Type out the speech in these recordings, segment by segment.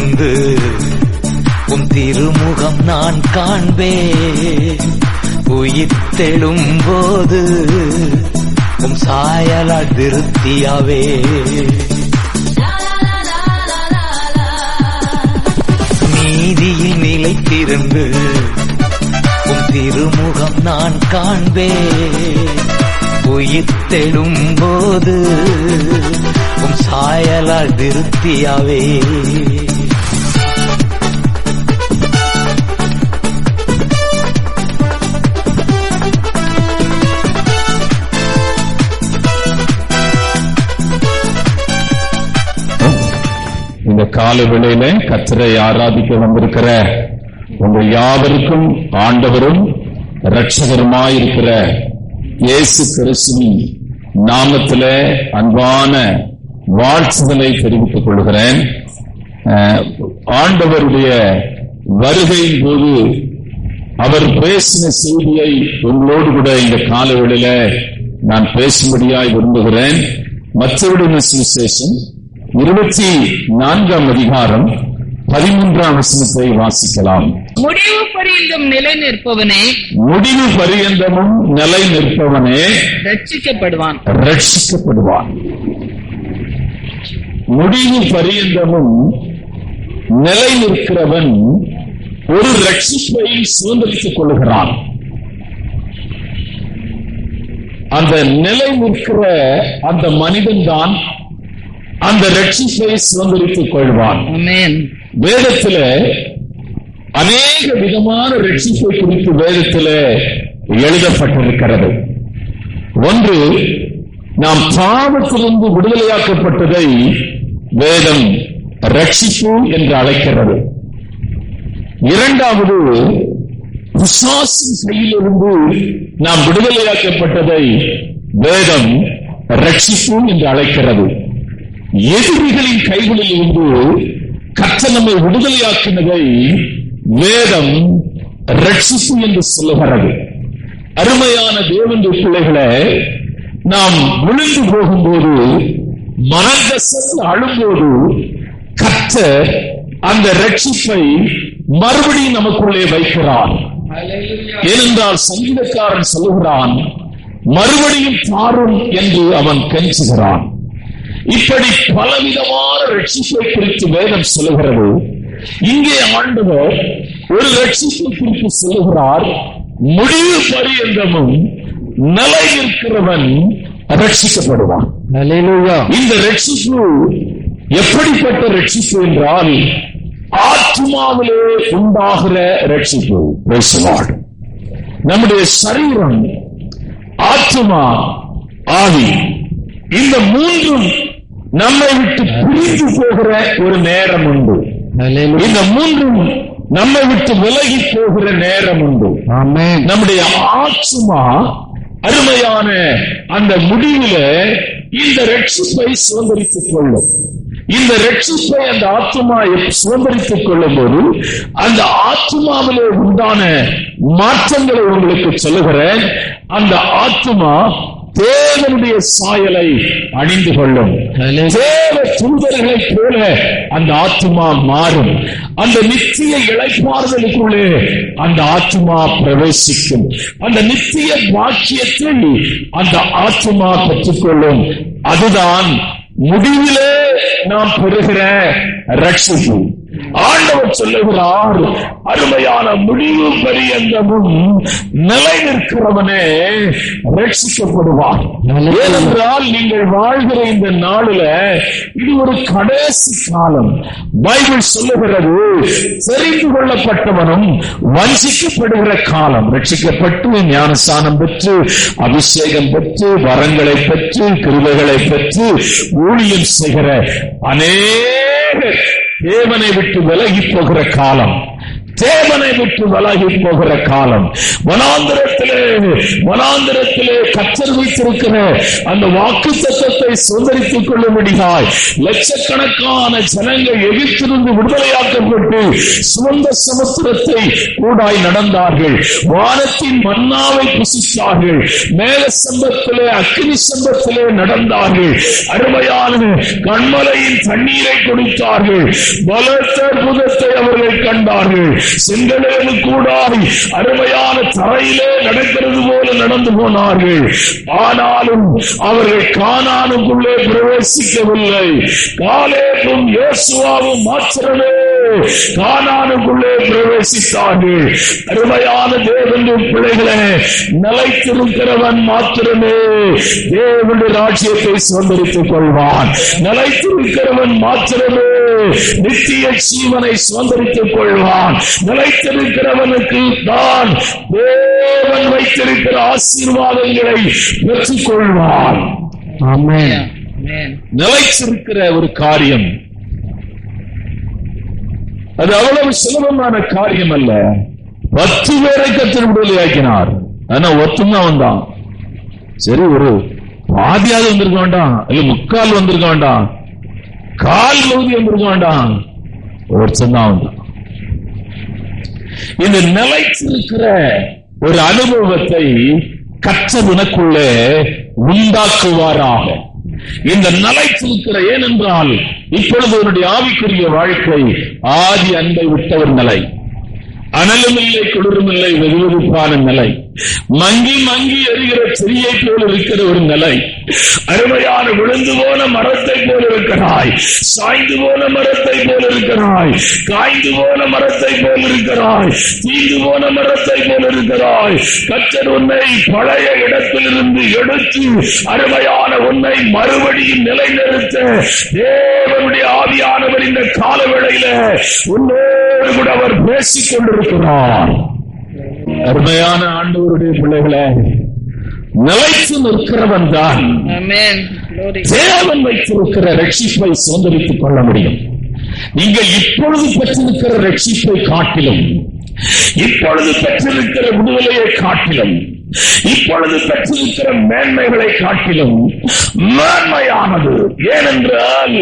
நிலைத்திருந்து உம் திருமுகம் நான் காண்பேன். உயிர்த்தெழும் போது உம் சாயலால் திருப்தியாவே. நீதியில் நிலைத்திருந்து உம் திருமுகம் நான் காண்பேன். உயிர்த்தெழும் போது உம் சாயலால் திருப்தியாவே. இந்த கால வேளையில கர்த்தரை ஆராதிக்க வந்திருக்கிற உங்கள் யாவருக்கும் ஆண்டவரும் இரட்சகருமாயிருக்கிற இயேசு கிறிஸ்துவின் நாமத்திலே அன்பான வாழ்த்துதலை தெரிவித்துக் கொள்கிறேன். ஆண்டவருடைய வருகையின் போது அவர் பேசின செய்தியை உங்களோடு கூட இந்த கால வேளையில நான் பேசும்படியாய் விரும்புகிறேன். மத்தேயுவின் சுவிசேஷம் 24ஆம் அதிகாரம் 13ஆம் வசனத்தை வாசிக்கலாம். முடிவு பரியந்தம் நிலை நிற்பவனே, முடிவு பரியந்தமும் நிலை நிற்பவனே ரட்சிக்கப்படுவான். முடிவு பரியந்தமும் நிலை நிற்கிறவன் ஒரு ரட்சிப்பை சுதந்திரித்துக் கொள்ளுகிறான். அந்த நிலை நிற்கிற அந்த மனிதன் தான் அந்த ரட்சிப்பை சுதந்திரித்துக் கொள்வான். வேதத்திலே அநேக விதமான ரட்சிப்பை குறித்து வேதத்திலே எழுதப்பட்டிருக்கிறது. ஒன்று, நாம் பாவத்திலிருந்து விடுதலையாக்கப்பட்டதை வேதம் ரட்சிப்பு என்று அழைக்கிறது. இரண்டாவது, பிசாசின் கையிலிருந்து நாம் விடுதலையாக்கப்பட்டதை வேதம் ரட்சிப்பு என்று அழைக்கிறது. எதிரிகளின் கைகளில் இருந்து கர்த்தர் நம்மை விடுதலையாக்கினதை வேதம் ரட்சிப்பு என்று சொல்லுகிறது. அருமையான தேவனுடைய பிள்ளைகளை, நாம் விழுந்து போகும்போது, மனங்கசந்து அழும்போது கர்த்தர் அந்த ரட்சிப்பை மறுபடியும் நமக்குள்ளே வைக்கிறார். ஏனென்றால் சங்கீதக்காரன் சொல்லுகிறான், மறுபடியும் தாரும் என்று அவன் கெஞ்சுகிறான். இப்படி பலவிதமான ரட்சிப்பை குறித்து வேதம் சொல்லுகிறது. இங்கே ஆண்டவர் ஒரு ரட்சிப்பை குறித்து சொல்லுகிறார், முடிவு பரியந்தமும் நிலை நிற்கிறவன் ரட்சிக்கப்படுவான். இந்த ரட்சிப்பு எப்படிப்பட்ட ரட்சிப்பு என்றால், ஆத்மாவிலே உண்டாகிற ரட்சிப்பு. நம்முடைய சரீரம், ஆத்மா, ஆவி, இந்த மூன்றும் நம்மை விட்டு பிரிந்து போகிற ஒரு நேரம் உண்டு. இந்த மூன்றும் நம்மை விட்டு விலகி போகிற நேரம் உண்டு. நம்முடைய ஆத்மா அருமையான அந்த முடிவில இந்த ரட்சிப்பை சுதந்திரித்துக் கொள்ளும். இந்த ரட்சிப்பை அந்த ஆத்மா சுதந்திரித்துக் கொள்ளும் போது அந்த ஆத்மாவிலே உண்டான மாற்றங்களை உங்களுக்கு சொல்லுகிறேன். அந்த ஆத்மா தேவனுடைய சாயலை அணிந்து கொள்ளும். தேவ தூதர்களை போல அந்த ஆத்மா மாறும். அந்த நித்திய இளைப்பாறுதலுக்குள்ளே அந்த ஆத்மா பிரவேசிக்கும். அந்த நித்திய வாக்கியத்தை அந்த ஆத்மா பெற்றுக்கொள்ளும். அதுதான் முடிவிலே நாம் பெறுகிற ரட்சிப்பு. ஆண்டவர் சொல்லுகிறார், அருமையான முடிவு பரியந்தமும் நிலை நிற்கிறவனே ரட்சிக்கப்படுவார். ஏனென்றால் நீங்கள் வாழ்கிற இந்த நாளில இது ஒரு கடைசி காலம். பைபிள் சொல்லுகிறது, தெரிந்து கொள்ளப்பட்டவனும் வஞ்சிக்கப்படுகிற காலம். ரட்சிக்கப்பட்டு ஞானஸ்நானம் பெற்று அபிஷேகம் பெற்று வரங்களை பெற்று கிருபைகளை பெற்று ஊழியம் செய்கிற அநேக தேவனை விட்டு விலகி போகிற காலம். தேவனை விட்டு விலகி போகிற காலம். வனாந்திரத்திலே கர்த்தர் வைத்திருக்கிற அந்த வாக்குத்தத்தத்தை சுதந்திரித்துக் கொள்ளும்படியாய் லட்சக்கணக்கான ஜனங்கள் எகிப்திலிருந்து விடுதலையாக்கப்பட்டு சுமந்த சமுத்திரத்தை கூடாய் நடந்தார்கள். வானத்தின் மன்னாவை புசித்தார்கள். மேக சம்பத்திலே அக்கினி சம்பத்திலே நடந்தார்கள். அருமையான கண்மலையின் தண்ணீரை குடித்தார்கள். பலத்த அற்புதத்தை அவர்கள் கண்டார்கள். செங்கடலுக்கு கூடாய் அருமையான தரையிலே நடக்கிறது போல நடந்து போனார்கள். ஆனாலும் அவர்கள் கானானுக்குள்ளே பிரவேசிக்கவில்லை. காலேபும் யோசுவாவும் மாத்திரமே கானானுக்குள்ளே பிரவேசித்தார்கள். அருமையான தேவனுடைய பிள்ளைகளே, நிலைத்திருக்கிறவன் மாத்திரமே தேவனுடைய ராஜ்யத்தை சுதந்திரித்துக் கொள்வான். நிலைத்திருக்கிறவன் மாத்திரமே நித்திய ஜீவனை சுதந்திரித்துக் கொள்வான். நிலைத்திருக்கிறவனுக்கு தான் தேவன் வைத்திருக்கிற ஆசீர்வாதங்களை பெற்றுக் கொள்வான். ஆமென். நிலைத்திருக்கிற ஒரு காரியம் அது அவ்வளவு சுலபமான காரியம் அல்ல. 10 பேரை கர்த்தர் விடுதலையாக்கினார். ஆனா ஒருத்தன் வந்தான். சரி, ஒரு பாதியாவது வந்திருக்க வேண்டாம், இல்ல முக்கால் வந்திருக்க வேண்டாம், கால் பகுதி வந்திருக்க வேண்டாம், ஒருத்தன் தான் வந்தான். இந்த நிலைத்திருக்கிற ஒரு அனுபவத்தை கர்த்தர் உனக்குள்ளே உண்டாக்குவாராக. இந்த நிலைத்திருக்கிற, ஏனென்றால் இப்பொழுது உன்னுடைய ஆவிக்குரிய வாழ்க்கை ஆதி அன்பை விட்ட ஒரு நிலை. அனலும் இல்லை, குளிரும் இல்லை, வெகுவெகுப்பான நிலை. மங்கி மங்கி எரிகிற செடியை போல இருக்கிற ஒரு நிலை. அருமையான விழுந்து போன மரத்தை போல இருக்கிறாய். சாய்ந்து போன மரத்தை போல இருக்கிறாய். காய்ந்து போன மரத்தை போல இருக்கிறாய். தீந்து போன மரத்தை போல இருக்கிறாய். கர்த்தர் உன்னை பழைய இடத்திலிருந்து எடுத்து அருமையான உன்னை மறுபடியும் நிலைநிறுத்த தேவனுடைய ஆவியானவர் இந்த காலவேளையில உன்னோடு கூட அவர் பேசிக் கொண்டிருக்கிறார். அருமையான ஆண்டவருடைய பிள்ளைகளே, நிலைத்து நிற்கிறவன் தான் தேவன் வைத்திருக்கிற ரட்சிப்பை சுதந்திரித்துக் கொள்ள முடியும். நீங்கள் இப்பொழுது பெற்றிருக்கிற ரட்சிப்பை காட்டிலும், இப்பொழுது பெற்றிருக்கிற விடுதலையை காட்டிலும், இப்பொழுது பெற்றிருக்கிற மேன்மைகளை காட்டிலும் மேன்மையானது. ஏனென்றால்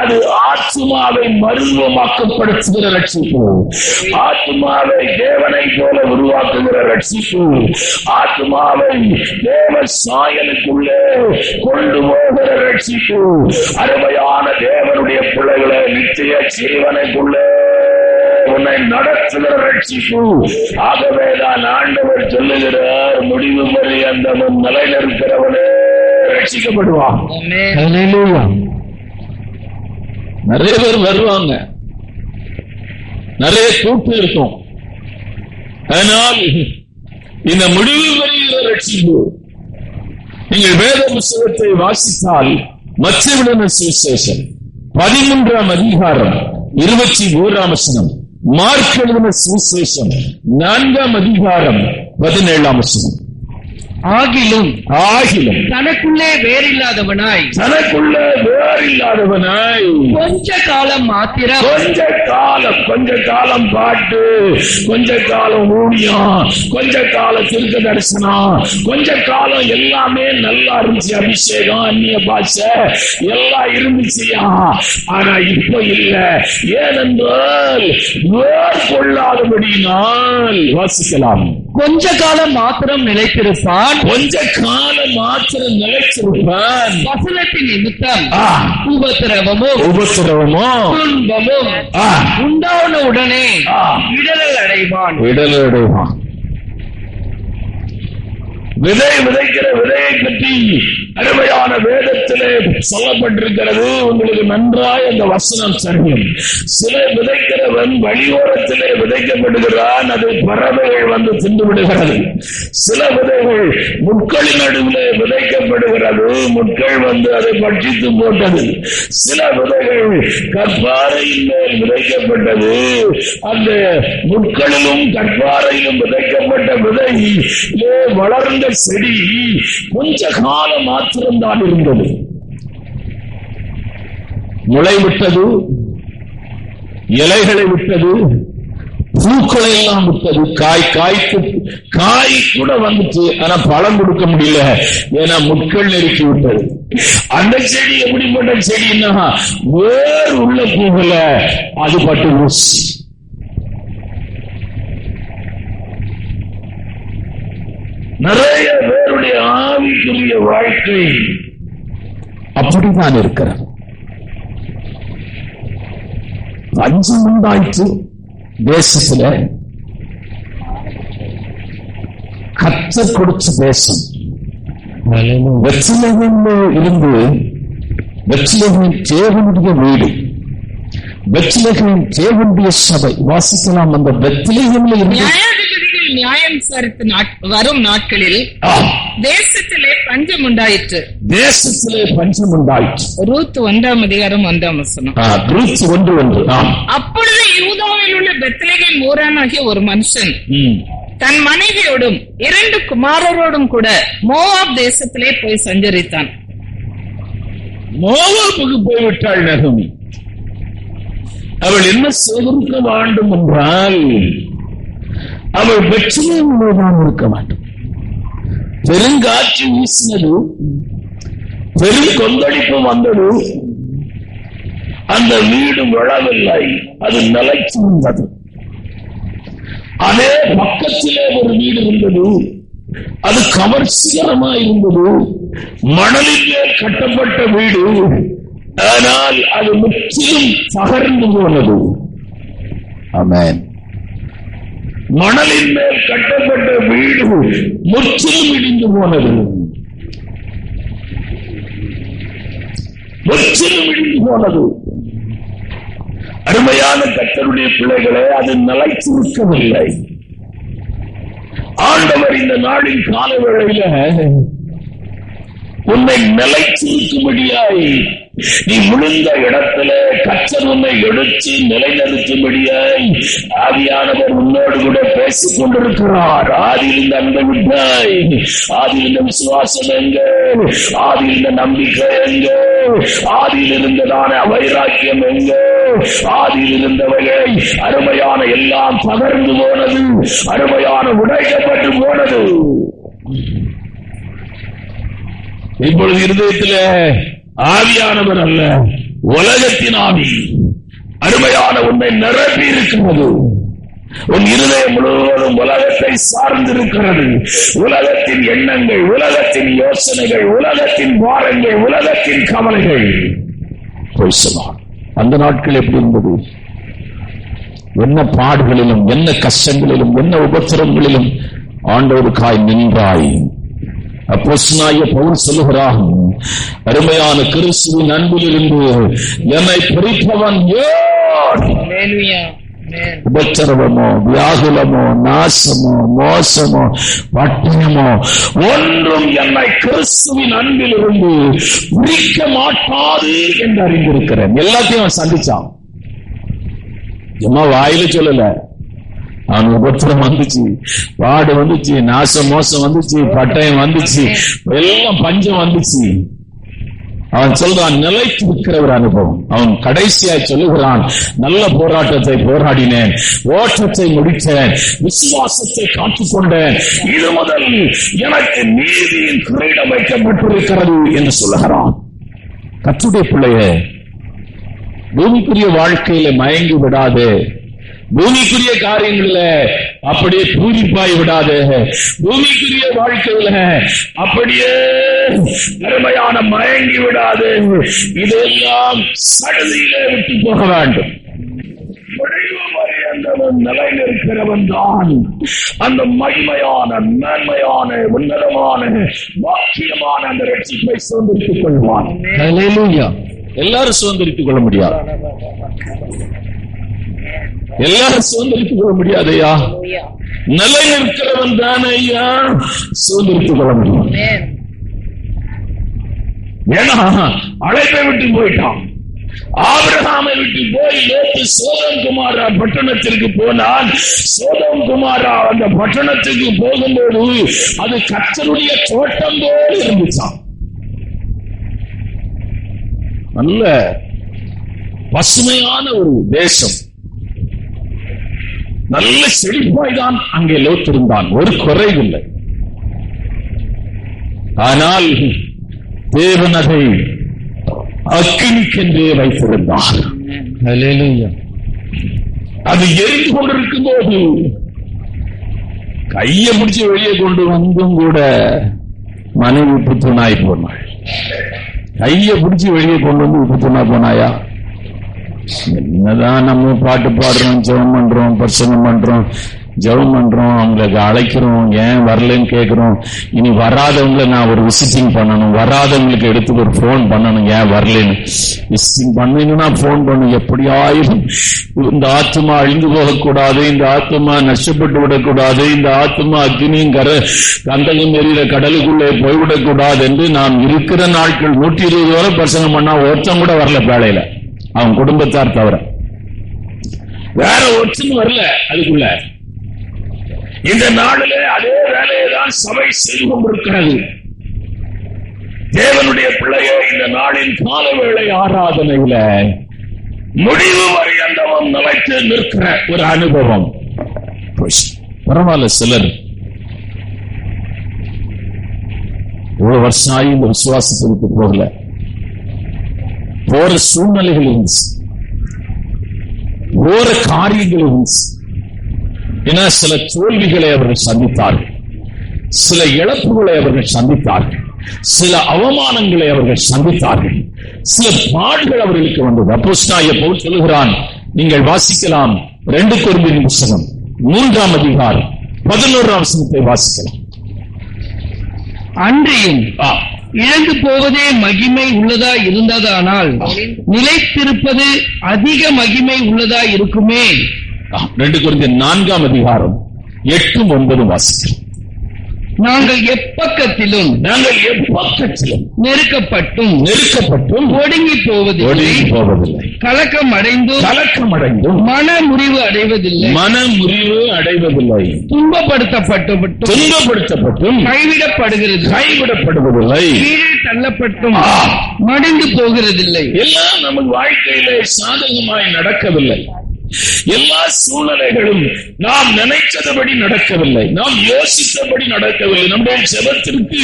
அது ஆத்துமாவை மருத்துவமாக்கப்படுத்துகிற ரட்சிப்பு, ஆத்துமாவை தேவனை போல உருவாக்குகிற ரட்சிப்பு, ஆத்துமாவை தேவ சாயலுக்குள்ளே கொண்டு போகிற ரட்சிப்பு. அருமையான தேவனுடைய பிள்ளைகளை நித்திய ஜீவனுக்குள்ளே உன்னை நடத்துகிற ரட்சிப்பு. ஆகவேதான் ஆண்டவர் சொல்லுகிறார், முடிவு பரியந்தமும் நிலைநிற்கிறவனே ரட்சிக்கப்படுவான். நிறைய பேர் வருவாங்க, நிறைய கூட்டு இருக்கும். ஆனால் இந்த முடிவு பெறுகிற ரட்சிப்பு, நீங்கள் வேத புத்தகத்தை வாசித்தால் மத்தேயு சுவிசேஷம் 13ஆம் அதிகாரம் 21ஆம் வசனம், மார்க் எழுதின சுவிசேஷம் 4ஆம் அதிகாரம் 17ஆம் வசனம். ஆகிலும் தனக்குள்ளே வேறில்லாதவனாய் கொஞ்ச காலம் மாத்திரம், கொஞ்ச காலம் பாட்டு, கொஞ்ச காலம் ஊழியம், கொஞ்ச காலம் தீர்க்க தரிசனம், கொஞ்ச காலம் எல்லாமே நல்லா இருந்துச்சு, அபிஷேகம், அந்நிய பாஷை எல்லாம் இருந்துச்சியா. ஆனா இப்ப இல்ல. ஏனென்றால் மேற்கொள்ளாதபடியினால் வாசிக்கலாம். கொஞ்ச காலம் மாத்திரம் நிலைத்திருப்பான், கொஞ்ச காலம் மாத்திரம் நிலைத்திருப்பான். வசனத்தின் நிமித்தம் உபத்திரவமும் துன்பமும் உண்டான உடனே இடரல் அடைவான். விதை விதைக்கிற விதையை பற்றி அருமையான வேதத்திலே சொல்லப்பட்டிருக்கிறது. உங்களுக்கு நன்றாய் அந்த வசனம் தெரியும். சில விதைக்கிறவன் வழியோரத்திலே விதைக்கப்படுகிறான், அது பறவைகள் வந்து தின்று விடுகிறது. சில விதைகள் முட்களின் நடுவிலே விதைக்கப்படுகிறது, முட்கள் வந்து அதை பட்சித்து போட்டது. சில விதைகள் கற்பாறையின் மேல் விதைக்கப்பட்டது, அந்த முட்களிலும் கற்பாறையிலும் விதைக்கப்பட்ட விதை வளர்ந்த செடி கொஞ்ச காலம் மாத்திரம்தான் இருந்தது. முளை விட்டது, இலைகளை விட்டது, பூக்களை எல்லாம் விட்டது, காய் கூட வந்துச்சு, ஆனா பழம் கொடுக்க முடியல, ஏன்னா முட்கள் நெருக்கி விட்டது. அந்த செடி எப்படிப்பட்ட செடின்னா வேர் உள்ள பூகல, அது பட்டு ஊசி. நிறைய பேருடைய ஆவிக்குரிய வாழ்க்கை அப்படித்தான் இருக்கிறது. பஞ்சம் உண்டாயிற்று தேசத்துல, கர்த்தர் கொடுத்த தேசம். பெத்லகேமிலே இருந்து பெத்லகேம் தேவனுடைய வீடு, பெத்லகேம் தேவனுடைய சபை. வாசிக்கலாம். அந்த பெத்லகேமில் இருந்து நியாயம் விசாரித்து வரும் நாட்களில் தேசத்திலே பஞ்சம் உண்டாயிற்று. ரூத் 1 அதிகாரம் 1 ரூத் 1. அப்பொழுது யூதாவில் உள்ள பெத்லகேம் ஊரானாகிய ஒரு மனுஷன் தன் மனைவியோடும் 2 குமாரரோடும் கூட மோவாப் தேசத்திலே போய் சஞ்சரித்தான். மோவாபுக்கு போய்விட்டாள் நகமி. அவள் என்ன சேகரிக்க வேண்டும் என்றால், அவள் பெத்லகேமில்தான் இருக்க வேண்டும். பெருங்காற்று வீசினது, பெரும் கொந்தளிப்பு வந்தது, அந்த வீடு விழவில்லை, அது நிலைச்சு வந்தது. அதே பக்கத்திலே ஒரு வீடு இருந்தது, அது கமர்சியலமா இருந்தது, மணலின் மேல் கட்டப்பட்ட வீடு, ஆனால் அது முற்றிலும் தகர்ந்து போனது. ஆமென். மணலின் மேல் கட்டப்பட்ட வீடு முற்றிலும் இடிந்து போனது, முற்றிலும் இடிந்து போனது. அருமையான கர்த்தருடைய பிள்ளைகளே, அது நிலைத்திருக்கவில்லை. ஆண்டவர் இந்த நாளின் கால வேளையில உன்னை நிலைத்திருக்கும்படியாய், நீ விழுந்த இடத்திலே கர்த்தர் உன்னை எடுத்து நிலைநிறுத்தும்படியாய் ஆவியானவர் உன்னோடு கூட பேசிக் கொண்டிருக்கிறார். ஆதியில் இந்த அன்பை விட்டாய், ஆதியில் இந்த விசுவாசம் எங்கே, ஆதியில் இந்த நம்பிக்கை எங்கே, ஆதியில் இருந்ததான வைராக்கியம் எங்கே, ஆதியில் இருந்தவைகள் அருமையான எல்லாம் பகர்ந்து போனது, அருமையான உடைக்கப்பட்டு போனது. இப்பொழுது இருதயத்தில் ஆவியானவர் அல்ல, உலகத்தின் ஆவி அருமையான உன்னை நிரப்பி இருக்கிறது. உன் இருதயம் முழுவதும் உலகத்தை சார்ந்திருக்கிறது. உலகத்தின் எண்ணங்கள், உலகத்தின் யோசனைகள், உலகத்தின் பாரங்கள், உலகத்தின் கவலைகள். அந்த நாட்கள் எப்படி இருந்தது? என்ன பாடுகளிலும், என்ன கஷ்டங்களிலும், என்ன உபத்திரங்களிலும் ஆண்டவருக்காய் நின்றாய். அப்போஸ்தலனாகிய பவுல் சொல்லுகிறான், அருமையான கிறிஸ்துவின் அன்பிலிருந்து என்னை பிரிப்பவன் யார்? உபத்திரவமோ, வியாகுலமோ, நாசமோ, மோசமோ, பட்டயமோ ஒன்றும் என்னை கிறிஸ்துவின் அன்பிலிருந்து பிரிக்க மாட்டாது என்று அறிந்திருக்கிறேன். எல்லாத்தையும் சந்திச்சான். சும்மா வாயில சொல்லல, அவன் உபத்திரம் வந்துச்சு, பாடு வந்துச்சு, நாசம் மோசம் வந்துச்சு, பட்டயம் வந்துச்சு, எல்லாம் பஞ்சம் வந்துச்சு. அவன் சொல்றான், நிலைத்து இருக்கிற ஒரு அனுபவம். அவன் கடைசியாய் சொல்லுகிறான், நல்ல போராட்டத்தை போராடினேன், ஓட்டத்தை முடித்தேன், விசுவாசத்தை காத்துக்கொண்டேன், இது முதல் எனக்கு நீதியின் கிரீடம் வைக்கப்பட்டிருக்கிறது என்று சொல்லுகிறான். கர்த்தருடைய பிள்ளையே, பூமிக்குரிய வாழ்க்கையில மயங்கி விடாதே, பூமிக்குரிய காரியங்கள்ல அப்படியே பூரிப்பாய் விடாதே, பூமிக்குரிய வாழ்க்கையில அப்படியே அருமையான மயங்கி விடாதே. இதெல்லாம் சடுதியிலே விட்டு போக வேண்டும். நிலை நிற்கிறவன் தான் அந்த மகிமையான, மேன்மையான, உன்னதமான, பாக்கியமான அந்த ரட்சிப்பை சுதந்திரித்துக் கொள்வான். எல்லாரும் சுதந்திரித்துக் கொள்ள முடியாது, எல்லாரும் சுதந்திரித்துக் கொள்ள முடியாதையா. நிலை நிற்கிறவன் தானே ஐயா சுதந்திரித்துக் கொள்ள முடியும். ஏன்னா அழைப்பை விட்டு போயிட்டான். ஆபிரகாமை விட்டு போய் நேற்று சோதம் குமாரா பட்டணத்திற்கு போனான். சோதம் குமாரா அந்த பட்டணத்துக்கு போகும்போது அது கர்த்தருடைய தோட்டம் போல இருந்துச்சான். நல்ல பசுமையான ஒரு தேசம், நல்ல செழிப்பாய் தான் அங்கே லோத் இருந்தான், ஒரு குறைவில்லை. ஆனால் தேவன் அதை அக்கினிக்கென்றே வைத்திருந்தார். அது எரிந்து கொண்டிருக்கும் போது கையை பிடிச்சு வெளியே கொண்டு வந்தும் கூட மனைவி புத்துணாய் போனாள். கையை பிடிச்சு வெளியே கொண்டு வந்து புத்துணா போனாயா? என்னதான் நம்ம பாட்டு பாடுறோம், ஜெபம் பண்றோம், பிரசங்கம் பண்றோம், ஜெபம் பண்றோம், அவங்களுக்கு அழைக்கிறோம், ஏன் வரலன்னு கேட்கிறோம். இனி வராதவங்களை நான் ஒரு விசிட்டிங் பண்ணணும், வராதவங்களுக்கு எடுத்து ஒரு போன் பண்ணணும், ஏன் வரலன்னு. விசிட்டிங் பண்ணீங்கன்னா போன் பண்ணும். எப்படியாயிரும் இந்த ஆத்மா அழிந்து போகக்கூடாது, இந்த ஆத்மா நஷ்டப்பட்டு விடக்கூடாது, இந்த ஆத்மா அக்னியும் கந்தகம் எறிகிற கடலுக்குள்ளே போய்விடக்கூடாது என்று நாம் இருக்கிற நாட்கள் 120 வரை பிரசங்கம் பண்ணா ஒருத்தம் கூட வரல வேலையில, அவன் குடும்பத்தார் தவிர வேற ஒருத்தரும் வரல. அதுக்குள்ள இந்த நாளிலே அதே வேலையை தான் சபை செய்து கொண்டிருக்கிறது. தேவனுடைய பிள்ளையே, இந்த நாளின் கால வேளை ஆராதனையில முடிவு வரையந்தவன் நிலைத்து நிற்கிற ஒரு அனுபவம். பரவாயில்ல, சிலர் இவ்வளவு வருஷம் ஆகி இந்த விசுவாசத்திற்கு போகல, போற சூழ்நிலைகள் இருந்துச்சு, போற காரியங்கள் இருந்துச்சு. ஏன்னா சில தோல்விகளை அவர்கள் சந்தித்தார்கள், சில இழப்புகளை அவர்கள் சந்தித்தார்கள், சில அவமானங்களை அவர்கள் சந்தித்தார்கள், சில பாடுகள் அவர்களுக்கு வந்தது. அப்போஸ்தலனாகிய பவுல் சொல்லுகிறான், நீங்கள் வாசிக்கலாம் 2 கொரிந்தியர் புத்தகம் 3ஆம் அதிகாரம் 11ஆம் வசனத்தை வாசிக்கலாம். அன்றியும் இழந்து போவதே மகிமை உள்ளதா இருந்ததானால் நிலைத்திருப்பது அதிக மகிமை உள்ளதா இருக்குமே. 2 கொரிந்தியர் 4ஆம் அதிகாரம் 8, 9 வாசிக்கலாம். நாங்கள் எப்பக்கத்திலும் நெருக்கப்பட்டும் ஒடுங்கி போவதில்லை, கலக்கம் அடைந்தும் மன முறிவு அடைவதில்லை, துன்பப்படுத்தப்பட்டும் கைவிடப்படுவதில்லை, கீழே தள்ளப்பட்டும் மடிந்து போகிறதில்லை. எல்லாம் நமது வாழ்க்கையிலே சாதகமாய் நடக்கவில்லை. எல்லா சூழ்நிலைகளும் நாம் நினைத்தபடி நடக்கவில்லை, நாம் யோசித்தபடி நடக்கவில்லை. நம்முடைய ஜெபத்திற்கு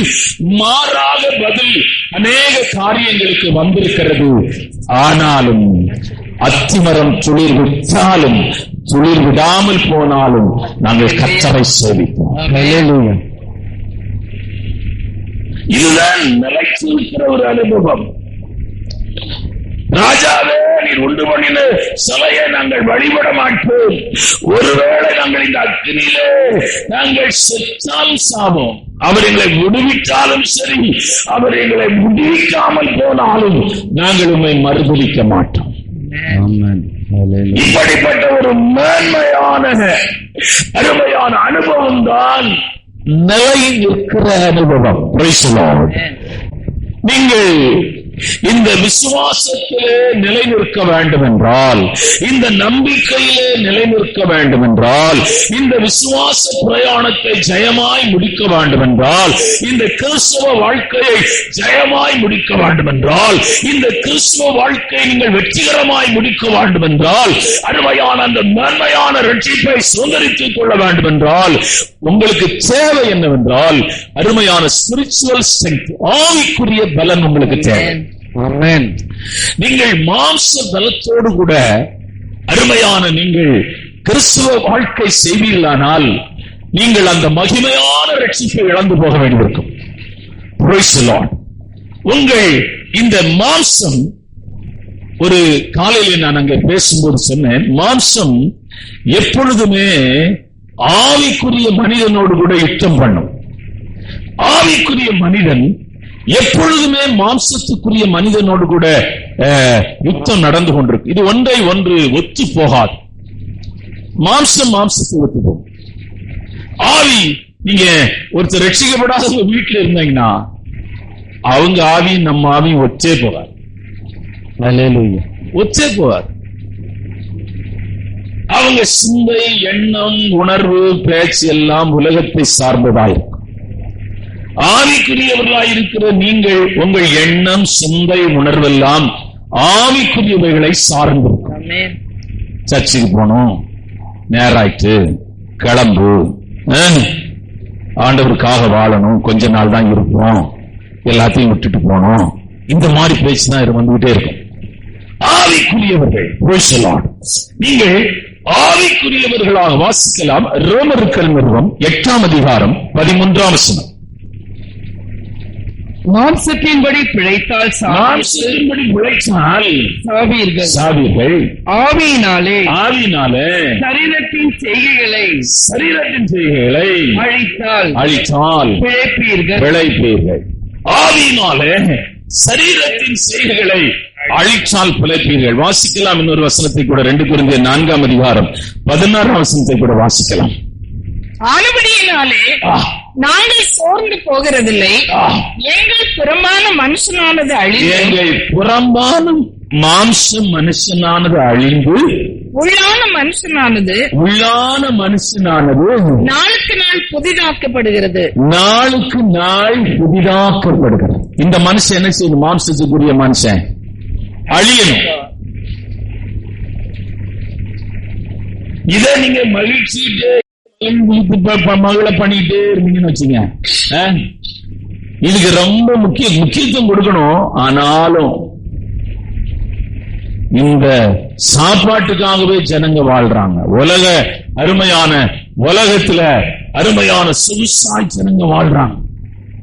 மாறாக பதில் அநேக காரியங்களுக்கு வந்திருக்கிறது. ஆனாலும் அத்திமரம் துளிர் விட்டாலும் துளிர் விடாமல் போனாலும் நாங்கள் கர்த்தரை சேவிப்போம். இதுதான் நிலைத்திருக்கிற ஒரு அனுபவம். ராஜாவே, நீர் உண்டு பண்ணின சிலையை நாங்கள் வழிபட மாட்டோம். ஒருவேளை நாங்கள் இந்த அக்கினியிலே நாங்கள் செத்தாலும் சாவோம், அவர் எங்களை விடுவித்தாலும் சரி, அவர் எங்களை விடுவிக்காமல் போனாலும் நாங்கள் உண்மை மறுதலிக்க மாட்டோம். இப்படிப்பட்ட ஒரு மேன்மையான அருமையான அனுபவம் தான் நிலையில் இருக்கிற அனுபவம். நீங்கள் இந்த விசுவாசத்திலே நிலை நிற்க வேண்டும் என்றால், இந்த நம்பிக்கையிலே நிலை நிற்க வேண்டும் என்றால், இந்த விசுவாச பிரயாணத்தை ஜெயமாய் முடிக்க வேண்டும் என்றால், இந்த கிறிஸ்தவ வாழ்க்கையை ஜெயமாய் முடிக்க வேண்டும் என்றால், இந்த கிறிஸ்தவ வாழ்க்கையை நீங்கள் வெற்றிகரமாய் முடிக்க வேண்டும் என்றால், அருமையான அந்த மேன்மையான ரட்சிப்பை சுதந்திரித்துக் கொள்ள வேண்டும் என்றால், உங்களுக்கு தேவை என்னவென்றால் அருமையான ஸ்பிரிச்சுவல் ஸ்ட்ரெங்த், ஆவிக்குரிய பலன் உங்களுக்கு தேவை. நீங்கள் மாம்ச பலத்தோடு கூட அருமையான நீங்கள் கிறிஸ்துவ வாழ்க்கை செய்வீர்களானால் நீங்கள் அந்த மகிமையான ரட்சிப்பை இழந்து போக வேண்டியிருக்கும். உங்கள் இந்த மாம்சம், ஒரு காலையில் நான் அங்கே பேசும்போது சொன்னேன், மாம்சம் எப்பொழுதுமே ஆவிக்குரிய மனிதனோடு கூட யுத்தம் பண்ணும். ஆவிக்குரிய மனிதன் எப்பொழுதுமே மாம்சத்துக்குரிய மனிதனோடு கூட யுத்தம் நடந்து கொண்டிருக்கு. இது ஒன்றை ஒன்று ஒத்து போகாது. மாம்சம் மாம்சத்தை ஒத்து போகும். ஆவி, நீங்க ஒருத்தர் ரட்சிக்கப்படாத வீட்டில் இருந்தீங்கன்னா அவங்க ஆவியும் நம்ம ஆவியும் ஒச்சே போகாது. ஒச்சே போகாது. அவங்க சிந்தை, எண்ணம், உணர்வு, பேச்சு எல்லாம் உலகத்தை சார்ந்ததாயிருக்கும். ஆவிக்குரியவர்களாயிருக்கிற நீங்கள் உங்கள் எண்ணம், சிந்தை, உணர்வெல்லாம் ஆவிக்குரியவைகளை சார்ந்திருக்கும். சர்ச்சுக்கு போகணும், நேராயிட்டு கிளம்பு, ஆண்டவருக்காக வாழணும், கொஞ்ச நாள் தான் இருப்போம், எல்லாத்தையும் விட்டுட்டு போனோம், இந்த மாதிரி பேச்சு தான் வந்துகிட்டே இருக்கும். ஆவிக்குரியவர்கள் நீங்கள் ஆவிக்குரியவர்களாக வாசிக்கலாம். ரோமர்கள் நிறுவம் 8ஆம் அதிகாரம் 13ஆம் வசனம். மாம்சத்தின்படி பிழைத்தால் சாவீர்கள், ஆவியினாலே சரீரத்தின் செய்கைகளை அழித்தால் பிழைப்பீர்கள். ஆவியினாலே சரீரத்தின் செய்கைகளை அழிச்சால் பிழைப்பீர்கள். வாசிக்கலாம் இன்னொரு வசனத்தை கூட, 2 கொரிந்தியர் 4ஆம் அதிகாரம் 16ஆம் வசனத்தை கூட வாசிக்கலாம். ஆனபடியினாலே நாங்கள் சோர்ந்து போகிறதில்லை, எங்கள் புறம்பான மனுஷனானது அழிந்து உள்ளான மனுஷனானது நாளுக்கு நாள் புதிதாக்கப்படுகிறது. இந்த மனுஷன் என்ன செய்யணும்? மாம்சத்துக்குரிய மனுஷன் அழியணும். இதை நீங்க மகிழ்ச்சி மகளை பண்ணிட்டே இருந்தீங்கன்னு வச்சுங்க, இதுக்கு ரொம்ப முக்கியத்துவம் கொடுக்கணும். ஆனாலும் இந்த சாப்பாட்டுக்காகவே ஜனங்க வாழ்றாங்க. உலகத்துல அருமையான சொகுசாய் ஜனங்க வாழ்றாங்க.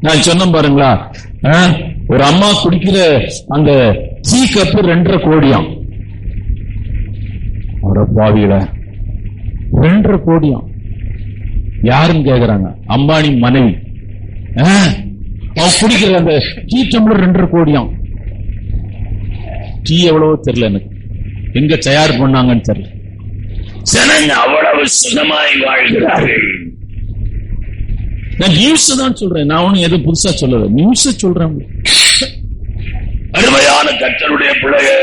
நான் சொன்ன பாருங்களா, ஒரு அம்மா குடிக்கிற அந்த டீ கப்பு 2.5 கோடியாம். பாவியில 2.5 கோடியாம். யாருன்னு கேக்குறாங்க? அம்பானி மனைவி. அவன் குடிக்கிற அந்த டீ டம்ளர் 2.5 கோடியாம். டீ எவ்வளவோ தெரியல எனக்கு, எங்க தயார் பண்ணாங்கன்னு தெரியல. ஜனங்க அவ்வளவு சுகமாய் வாழ்கிறார்கள். நான் நியூஸ் தான் சொல்றேன், நான் ஒன்னும் எதுவும் புதுசா சொல்லல, நியூஸ் சொல்றேன். அருமையான கர்த்தருடைய பிள்ளையே,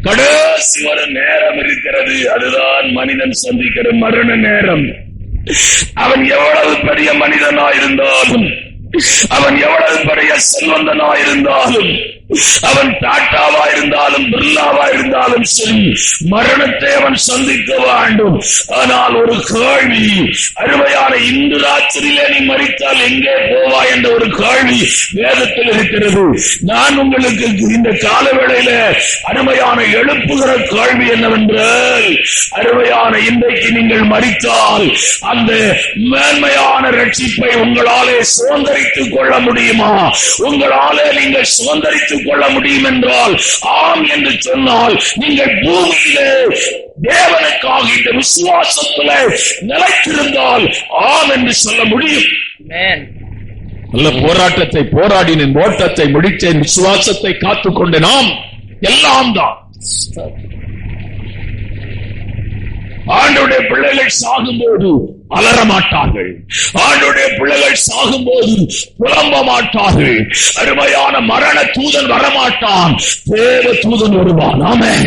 கடைசி ஒரு நேரம் இருக்கிறது. அதுதான் மனிதன் சந்திக்கிற மரண நேரம். அவன் எவ்வளவு பெரிய மனிதனாயிருந்தாலும், அவன் எவ்வளவு பெரிய செல்வந்தனாயிருந்தாலும், அவன் டாட்டாவா இருந்தாலும் பிர்லாவா இருந்தாலும் சரி, மரணத்தை அவன் சந்திக்க வேண்டும். ஆனால் ஒரு கேள்வி, அருமையான இன்று ராத்திரியிலே நீ மரித்தால் எங்கே போவாய் என்ற ஒரு கேள்வி வேதத்தில் இருக்கிறது. நான் உங்களுக்கு இந்த காலவேளையில அருமையான எழுப்புகிற கேள்வி என்னவென்றால், அருமையான இன்றைக்கு நீங்கள் மரித்தால் அந்த மேன்மையான ரட்சிப்பை உங்களாலே சுதந்திரித்துக் கொள்ள முடியுமா? உங்களாலே நீங்கள் சுதந்திரித்துக் கொள்ள முடியும் என்றால் ஆம் என்று சொன்னால், நீங்கள் பூமியிலே தேவனுக்காக இந்த விசுவாசத்திலே நிலைத்திருந்தால் ஆம் என்று சொல்ல முடியும். நல்ல போராட்டத்தை போராடினேன், ஓட்டத்தை முடித்தேன், விசுவாசத்தை காத்துக்கொண்டு நாம் எல்லாம் தான். ஆண்டவருடைய பிள்ளைகள் சாகும்போது அலற மாட்டார்கள். ஆண்டவருடைய பிள்ளைகள் சாகும்போது புலம்ப மாட்டார்கள். அருமையான மரண தூதன் வரமாட்டான், தேவ தூதன் வருவான். ஆமென்.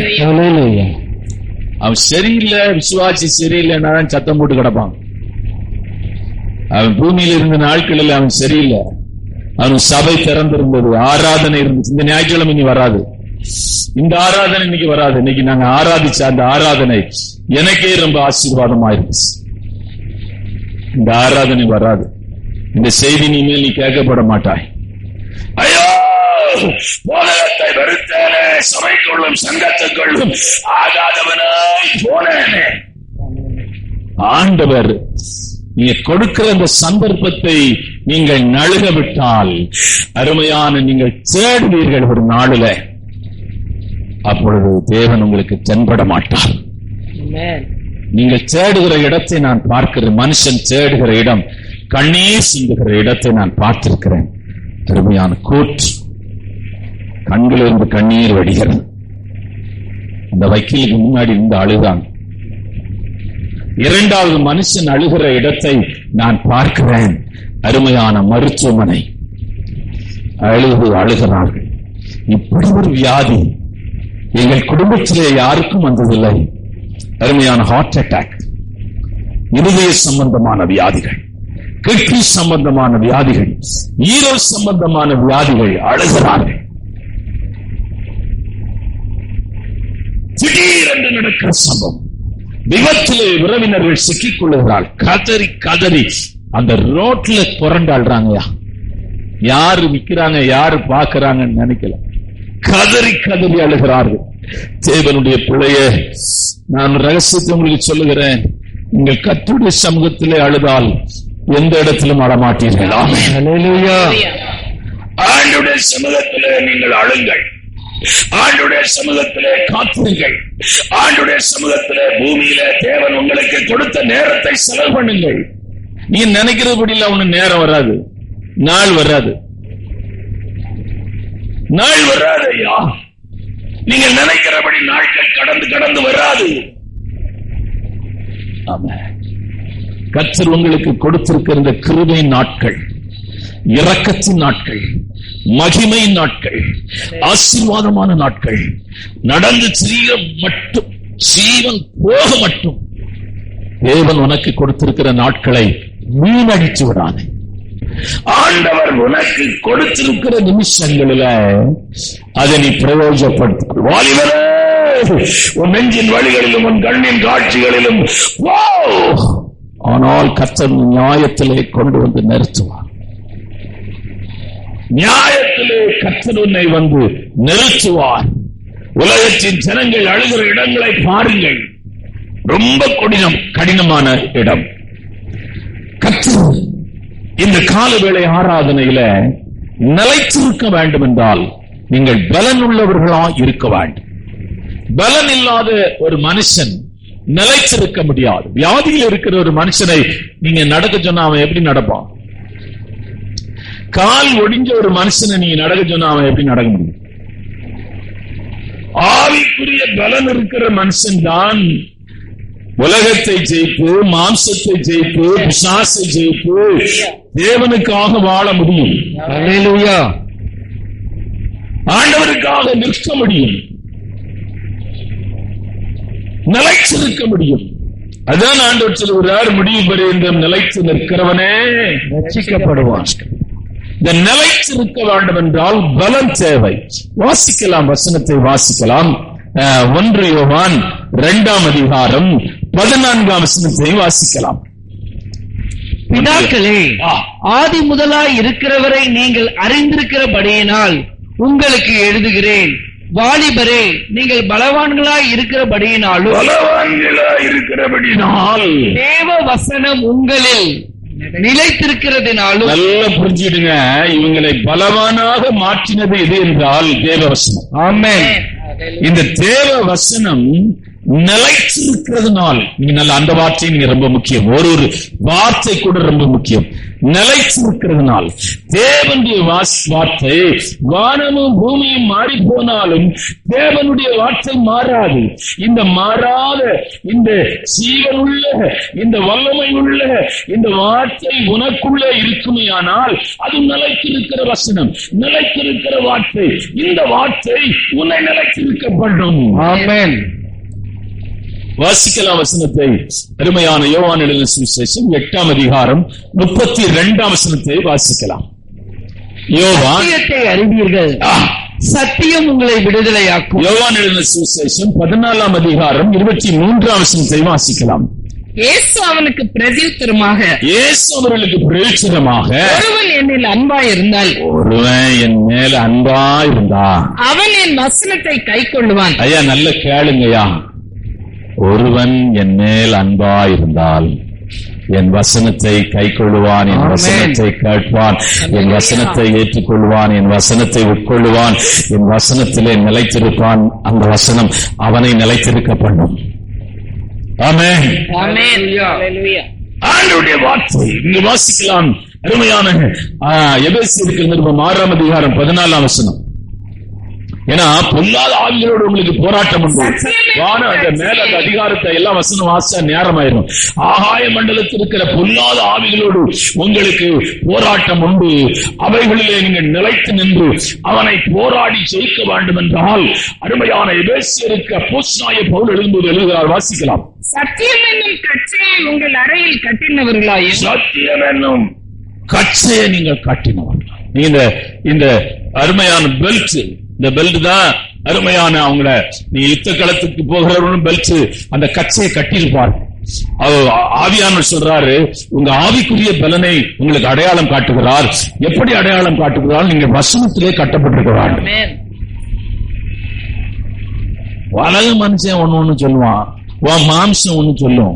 அவன் சரியில்லை, விசுவாசி சரியில்லைன்னா சத்தம் போட்டு கிடப்பான். அவன் பூமியில் இருந்த நாட்களில் அவன் சரியில்லை. அவன் சபை திறந்திருந்தது, ஆராதனை இருந்துச்சு. இந்த ஞாயிற்றுக்கிழமை இனி வராது, இந்த ஆராதனை இன்னைக்கு வராது. இன்னைக்கு நாங்க ஆராதிச்ச அந்த ஆராதனை எனக்கே ரொம்ப ஆசீர்வாதமா இருந்துச்சு. இந்த ஆராதனை வராது, இந்த செய்தி நீ மேல் நீ கேட்கப்பட மாட்டாய். ஐயோ, போதகத்தை வெறுத்தேனே, சபைக்குள்ளும் சங்கத்துக்குள்ளும் ஆகாதவனாய் போனேனே. ஆண்டவர் நீங்க கொடுக்கிற அந்த சந்தர்ப்பத்தை நீங்கள் நழுக விட்டால், அருமையான நீங்கள் தேடுவீர்கள் ஒரு நாளில, அப்பொழுது தேவன் உங்களுக்கு தென்பட மாட்டார். நீங்கள் தேடுகிற இடத்தை நான் பார்க்கிறேன். மனுஷன் தேடுகிற இடம், கண்ணீர் சிந்துகிற இடத்தை நான் பார்த்திருக்கிறேன். அருமையான கூற்று, கண்களிலிருந்து கண்ணீர் வடிகிறது. அந்த வக்கீலுக்கு முன்னாடி இருந்து அழுதான். 2வது மனுஷன் அழுகிற இடத்தை நான் பார்க்கிறேன். அருமையான மருத்துவமனை, அழுகிறார்கள். இப்படி ஒரு வியாதி எங்கள் குடும்பத்திலே யாருக்கும் வந்ததில்லை. அருமையான ஹார்ட் அட்டாக், இருதய சம்பந்தமான வியாதிகள், கிட்னி சம்பந்தமான வியாதிகள், ஈரல் சம்பந்தமான வியாதிகள், அழுகிறார்கள். திடீரென்று நடக்கிற சம்பவம். விபத்திலே உறவினர்கள் சிக்கிக் கொள்ளுகிறாள். கதறி கதறி அந்த ரோட்ல புரண்டாடுறாங்கயா. யாரு விக்கிறாங்க, யாரு பாக்குறாங்கன்னு நினைக்கல. கதறி கதறி அழுகிறார்கள். தேவனுடைய பிள்ளையே, நான் ரகசியத்தை உங்களுக்கு சொல்லுகிறேன். நீங்கள் கர்த்தருடைய சமூகத்திலே அழுதால் எந்த இடத்திலும் அழமாட்டீர்கள். ஹல்லேலூயா. ஆண்டவருடைய சமூகத்திலே நீங்கள் அழுங்கள். ஆண்டவருடைய சமூகத்திலே காத்துங்கள். ஆண்டவருடைய சமூகத்திலே பூமியிலே தேவன் உங்களுக்கு கொடுத்த நேரத்தை செலவு பண்ணுங்கள். நீ நினைக்கிறபடியில் அவனு நேரம் வராது, நாள் வராது, நாள் வராது ஐயா. நீங்கள் நினைக்கிறபடி நாட்கள் கடந்து கடந்து வராது. கர்த்தர் உங்களுக்கு கொடுத்திருக்கிற இந்த கிருபை நாட்கள், இரக்கத்தின் நாட்கள், மகிமை நாட்கள், ஆசீர்வாதமான நாட்கள், நடந்து செய்ய மட்டும், ஜீவன் போக மட்டும் தேவன் உனக்கு கொடுத்திருக்கிற நாட்களை வீணடித்து விடாது. ஆண்டவர் உனக்கு கொடுத்திருக்கிற நிமிஷங்களில அதை நீ பிரயோஜனப்படுத்த. வாலிபரே, உன் நெஞ்சின் வழிகளிலும் உன் கண்ணின் காட்சிகளிலும் போ. ஆனால் கர்த்தர் நியாயத்திலே கொண்டு வந்து நிறுத்துவார். நியாயத்திலே கர்த்தர் உன்னை வந்து நிறுத்துவார். உலகத்தின் ஜனங்கள் அழுகிற இடங்களை பாருங்கள். ரொம்ப கடினமான இடம். கர்த்தர் இந்த கால வேளை ஆராதனையில நிலைத்திருக்க வேண்டும் என்றால் நீங்கள் பலன் உள்ளவர்களா இருக்க வேண்டும். பலன் இல்லாத ஒரு மனுஷன் நிலைத்திருக்க முடியாது. வியாதியில் இருக்கிற ஒரு மனுஷனை நீங்க நடக்க சொன்னா அவன் எப்படி நடப்பான்? கால் ஒடிஞ்ச ஒரு மனுஷனை நீங்க நடக்க சொன்னா அவன் எப்படி நடக்க முடியும்? ஆவிக்குரிய பலன் இருக்கிற மனுஷன் தான் உலகத்தை ஜெயித்து, மாம்சத்தை ஜெயித்து, பிசாசை ஜெயித்து தேவனுக்காக வாழ முடியும். ஹல்லேலூயா. ஆண்டவருக்காக நிற்க முடியும், நிலைச்சிருக்க முடியும். அதான் ஆண்டவர் சொல்லுகிறார், முடிவு பரியந்தம் நிலைத்து நிற்கிறவனே ரட்சிக்கப்படுவான். இந்த நிலைச்சிருக்க வேண்டும் என்றால் பலம் தேவை. வாசிக்கலாம், வசனத்தை வாசிக்கலாம். 1 யோவான் 2ஆம் அதிகாரம் 14ஆம் வசனத்தை வாசிக்கலாம். பிதாக்களே, ஆதி முதலாய் இருக்கிறவரை நீங்கள் அறிந்திருக்கிறபடியினால் உங்களுக்கு எழுதுகிறேன். வாலிபரே, நீங்கள் பலவான்களாய் இருக்கிறபடியினாலும் தேவ வசனம் உங்களில் நிலைத்திருக்கிறதுனாலும். நல்லா புரிஞ்சிடுங்க, இவங்களை பலவானாக மாற்றினது எது என்றால் தேவ வசனம். ஆமென். இந்த தேவ வசனம் நிலைத்திருக்கிறதுனால், நீங்க நல்ல அந்த வார்த்தை நீங்க ரொம்ப முக்கியம். ஒரு வார்த்தை கூட ரொம்ப முக்கியம். நிலைத்திருக்கிறதுனால் தேவனுடைய வார்த்தை, வானமும் பூமியும் மாறி போனாலும் தேவனுடைய வார்த்தை மாறாது. இந்த மாறாத, இந்த ஜீவனுள்ள, இந்த வல்லமை உள்ள இந்த வார்த்தை உனக்குள்ளே இருக்குமையானால் அது நிலைத்திருக்கிற வசனம், நிலைத்திருக்கிற வார்த்தை. இந்த வார்த்தை உன்னை நிலைத்திருக்க பண்ணும். ஆமென். வாசிக்கலாம் வசனத்தை. அருமையான யோவான் எழுதின சுவிசேஷம் 8ஆம் அதிகாரம் 32ஆம் வசனத்தை வாசிக்கலாம். யோவான், சத்தியத்தை அறிவீர்கள், சத்தியம் உங்களை விடுதலையாக்கும். யோவான் எழுதின சுவிசேஷம் 14ஆம் அதிகாரம் 23ஆம் வசனத்தை வாசிக்கலாம். இயேசு அவனுக்கு பிரதியுத்தரமாக, இயேசு அவர்களுக்கு பிரயோஜனமாக, ஒருவன் என்னில் அன்பாயிருந்தால், ஒருவன் என் மேல அன்பாயிருந்தா அவன் என் வசனத்தை கைக்கொள்ளுவான். ஐயா நல்ல கேளுங்கய்யா. ஒருவன் என் மேல் அன்பாயிருந்தால் என் வசனத்தை கைக்கொள்ளுவான், என் வசனத்தை கேட்பான், என் வசனத்தை ஏற்றுக்கொள்வான், என் வசனத்தை உட்கொள்ளுவான், என் வசனத்திலே நிலைத்திருப்பான். அந்த வசனம் அவனை நிலைத்திருக்க பண்ணும். ஆமென். ஆண்டவருடைய வார்த்தை இங்கு வாசிக்கலாம். அருமையான எபேசியருக்கு நிருபம் 6ஆம் அதிகாரம் 14ஆம் வசனம். ஏன்னா பொல்லாத ஆவிகளோடு உங்களுக்கு போராட்டம் உண்டு. அந்த மேல அந்த அதிகாரத்தை எல்லாம் வசனம் வாசிச்சா நேரம் ஆயிரும். ஆகாய மண்டலத்தில் இருக்கிற பொல்லாத ஆவிகளோடு உங்களுக்கு போராட்டம் உண்டு. அவைகளிலே நீங்கள் நிலைத்து நின்று அவனை போராடி ஜெயிக்க வேண்டும் என்றால் அருமையான எபேசியருக்கு அப்போஸ்தலனாகிய பவுல் எழுதும்போது எழுதுகிறார். வாசிக்கலாம். சத்தியம் என்னும் கச்சையை உங்கள் அறையில் கட்டினவர்களாயும், சத்தியம் என்னும் கச்சையை நீங்கள் கட்டினவர்கள். இந்த அருமையான பெல்ட், இந்த பெல்ட் தான் அருமையான அவங்கள நீ யுத்த களத்துக்கு போகிறவர்களும் பெல்ட் அந்த கச்சையை கட்டியிருப்பார். ஆவியானவர் சொல்றாரு, உங்க ஆவிக்குரிய பலனை உங்களுக்கு அடையாளம் காட்டுகிறார். எப்படி அடையாளம் காட்டுகிறார்? நீங்க வசனத்திலே கட்டப்பட்டிருக்கிறார். உலக மனுஷன் ஒண்ணு சொல்லுவான், உன் மாம்சம் ஒண்ணு சொல்லும்,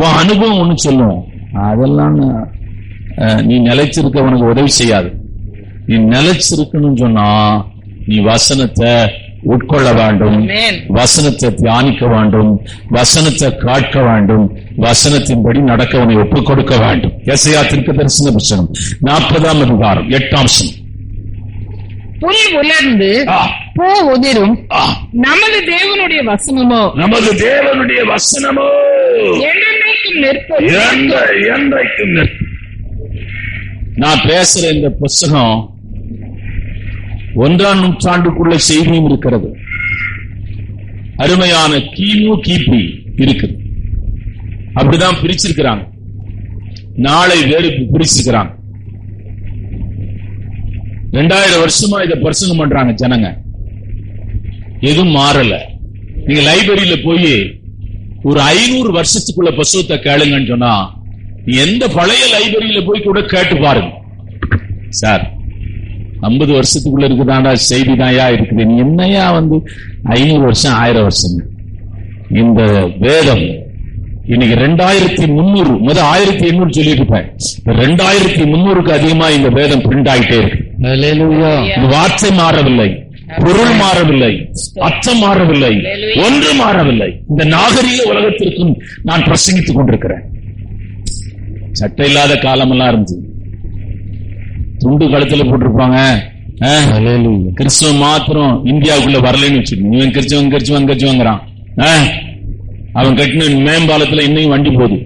உன் அனுபவம் ஒண்ணு சொல்லும். அதெல்லாம் நீ நிலைச்சிருக்க உனக்கு உதவி செய்யாது. நீ நிலைச்சிருக்கணும்னு சொன்னா நீ வசனத்தை உட்கொள்ள வேண்டும், வசனத்தை தியானிக்க வேண்டும், வசனத்தை காட்க வேண்டும், வசனத்தின்படி நடக்க உன்னை ஒப்புக் கொடுக்க வேண்டும். எசையா தீர்க்கதரிசன புத்தகம் 40ஆம் அதிகாரம் 8ஆம் வசனம். புல் உலர்ந்து பூ உதிரும், நமது தேவனுடைய வசனமோ என்றைக்கும் நிற்பது. நான் பேசுற இந்த புஸ்தகம் 1ஆம் நூற்றாண்டுக்குள்ள செய்தியும் இருக்கிறது. அருமையான கிமு கிபி இருக்குது. அப்படிதான் பிரிச்சிருக்கிறாங்க. நாளை வேறு பிரிச்சிருக்கிறாங்க. 2000 வருஷமா இதை பிரசங்கம் பண்றாங்க ஜனங்க. எதுவும் மாறல. நீங்க லைப்ரரியில போய் ஒரு 500 வருஷத்துக்குள்ள புத்தகத்தை கேளுங்கன்னு சொன்னா நீ எந்த பழைய லைப்ரரியில போய் கூட கேட்டு பாருங்க. சார் 50 வருஷத்துக்குள்ள இருக்குதாண்டா செய்தி தாயா இருக்குது. நீ என்னையா 500 வருஷம் 1000 வருஷம். இந்த வேதம் இன்னைக்கு 2300, 1800 சொல்லிட்டு இருப்பேன். 2300க்கு அதிகமா இந்த வேதம் பிரிண்ட் ஆகிட்டே இருக்கு. வார்த்தை மாறவில்லை, பொருள் மாறவில்லை, அர்த்தம் மாறவில்லை, ஒன்று மாறவில்லை. இந்த நாகரீக உலகத்திற்கும் நான் பிரசங்கித்துக் கொண்டிருக்கிறேன். சட்டை இல்லாத காலமெல்லாம் இருந்துச்சு. துண்டு கழுத்துல போட்டிருப்பாங்க. கிறிஸ்துவ மாத்திரம் இந்தியாவுக்குள்ள வரலன்னு வச்சுக்கோங்க. இவன் கிறிஸ்துவங்கிறான். அவன் கட்டின மேம்பாலத்துல இன்னையும் வண்டி போகுது.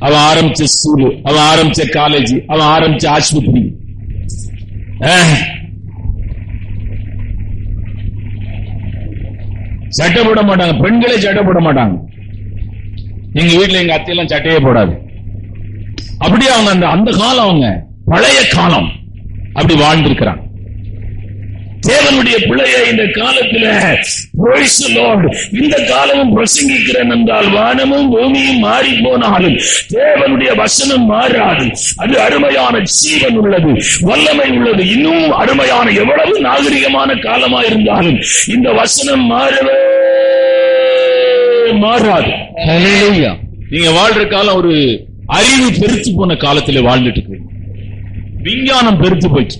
அவன் ஆரம்பிச்ச ஸ்கூலு, அவன் ஆரம்பிச்ச காலேஜ், அவன் ஆரம்பிச்ச ஆஸ்பத்திரி. சட்டை போட மாட்டாங்க. பெண்களே சட்டை போட மாட்டாங்க. எங்க வீட்டுல எங்க அத்தையெல்லாம் சட்டையே போடாது. அப்படியே அவங்க அந்த காலம், அவங்க பழைய காலம் அப்படி வாழ்ந்திருக்கிறாங்க. தேவனுடைய பிள்ளைய இந்த காலத்துல இந்த காலமும் பிரசங்கிக்கிறேன் என்றால் வானமும் பூமியும் மாறி போனாலும் தேவனுடைய வசனம் மாறாது. அது அருமையான ஜீவன் உள்ளது, வல்லமை உள்ளது. இன்னும் அருமையான எவ்வளவு நாகரிகமான காலமா இருந்தாலும் இந்த வசனம் மாறவே மாறாது. நீங்க வாழ்ற காலம் ஒரு அறிவு பெருத்து போன காலத்துல வாழ்ந்துட்டு இருக்கு. விஞ்ஞானம் பெருத்து போச்சு.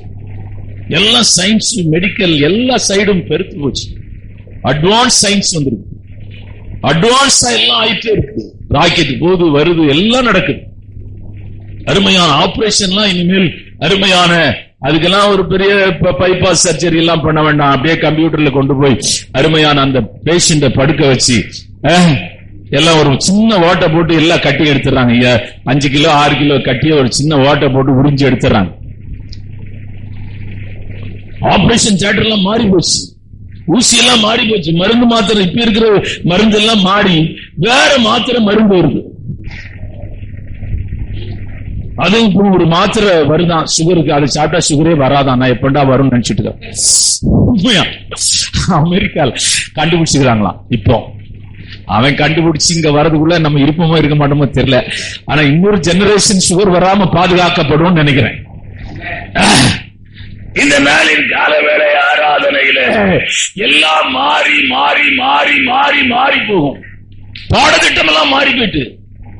எல்லா சயின்ஸ், மெடிக்கல் எல்லா சைடும் பெருத்து போச்சு. அட்வான்ஸ் சயின்ஸ் வந்துருக்கு. அட்வான்ஸா எல்லாம் ஆயிட்டே இருக்கு. ராக்கெட் போது வருது, எல்லாம் நடக்குது. அருமையான ஆபரேஷன்லாம் இனிமேல் அருமையான, அதுக்கெல்லாம் ஒரு பெரிய பைபாஸ் சர்ஜரி எல்லாம் பண்ண வேண்டாம். அப்படியே கம்ப்யூட்டர்ல கொண்டு போய் அருமையான அந்த பேஷண்ட படுக்க வச்சு எல்லாம் ஒரு சின்ன ஓட்டை போட்டு எல்லாம் கட்டி எடுத்துறாங்க. 5 கிலோ 6 கிலோ கட்டிய ஒரு சின்ன ஓட்டை போட்டு உறிஞ்சி எடுத்துறாங்க. ஆபரேஷன் தியேட்டர் எல்லாம் மாறி போச்சு. ஊசி எல்லாம் மாறி போச்சு. மருந்து மாத்திரை, இப்ப இருக்கிற மருந்து எல்லாம் மாறி வேற மாத்திரை மருந்து வருது. அதுவும் இப்போ ஒரு மாத்திரை வருதான் சுகருக்கு. அதை சாப்பிட்டா சுகரே வராதான். நான் எப்படா வரும்னு நினைச்சிட்டு இருக்கேன். அமெரிக்கால கண்டுபிடிச்சுக்கிறாங்களாம். இப்போ அவன் கண்டுபிடிச்சு இங்க வரதுக்குள்ள நம்ம இருப்போமோ இருக்க மாட்டோமோ தெரியல. ஆனா இன்னொரு ஜெனரேஷன் சுகர் வராம பாதுகாக்கப்படும் நினைக்கிறேன். இந்த நாளின் கால வேளை ஆராதனையில எல்லாம் மாறி மாறி மாறி மாறி மாறி போகும். பாடத்திட்டம் எல்லாம் மாறி போயிட்டு,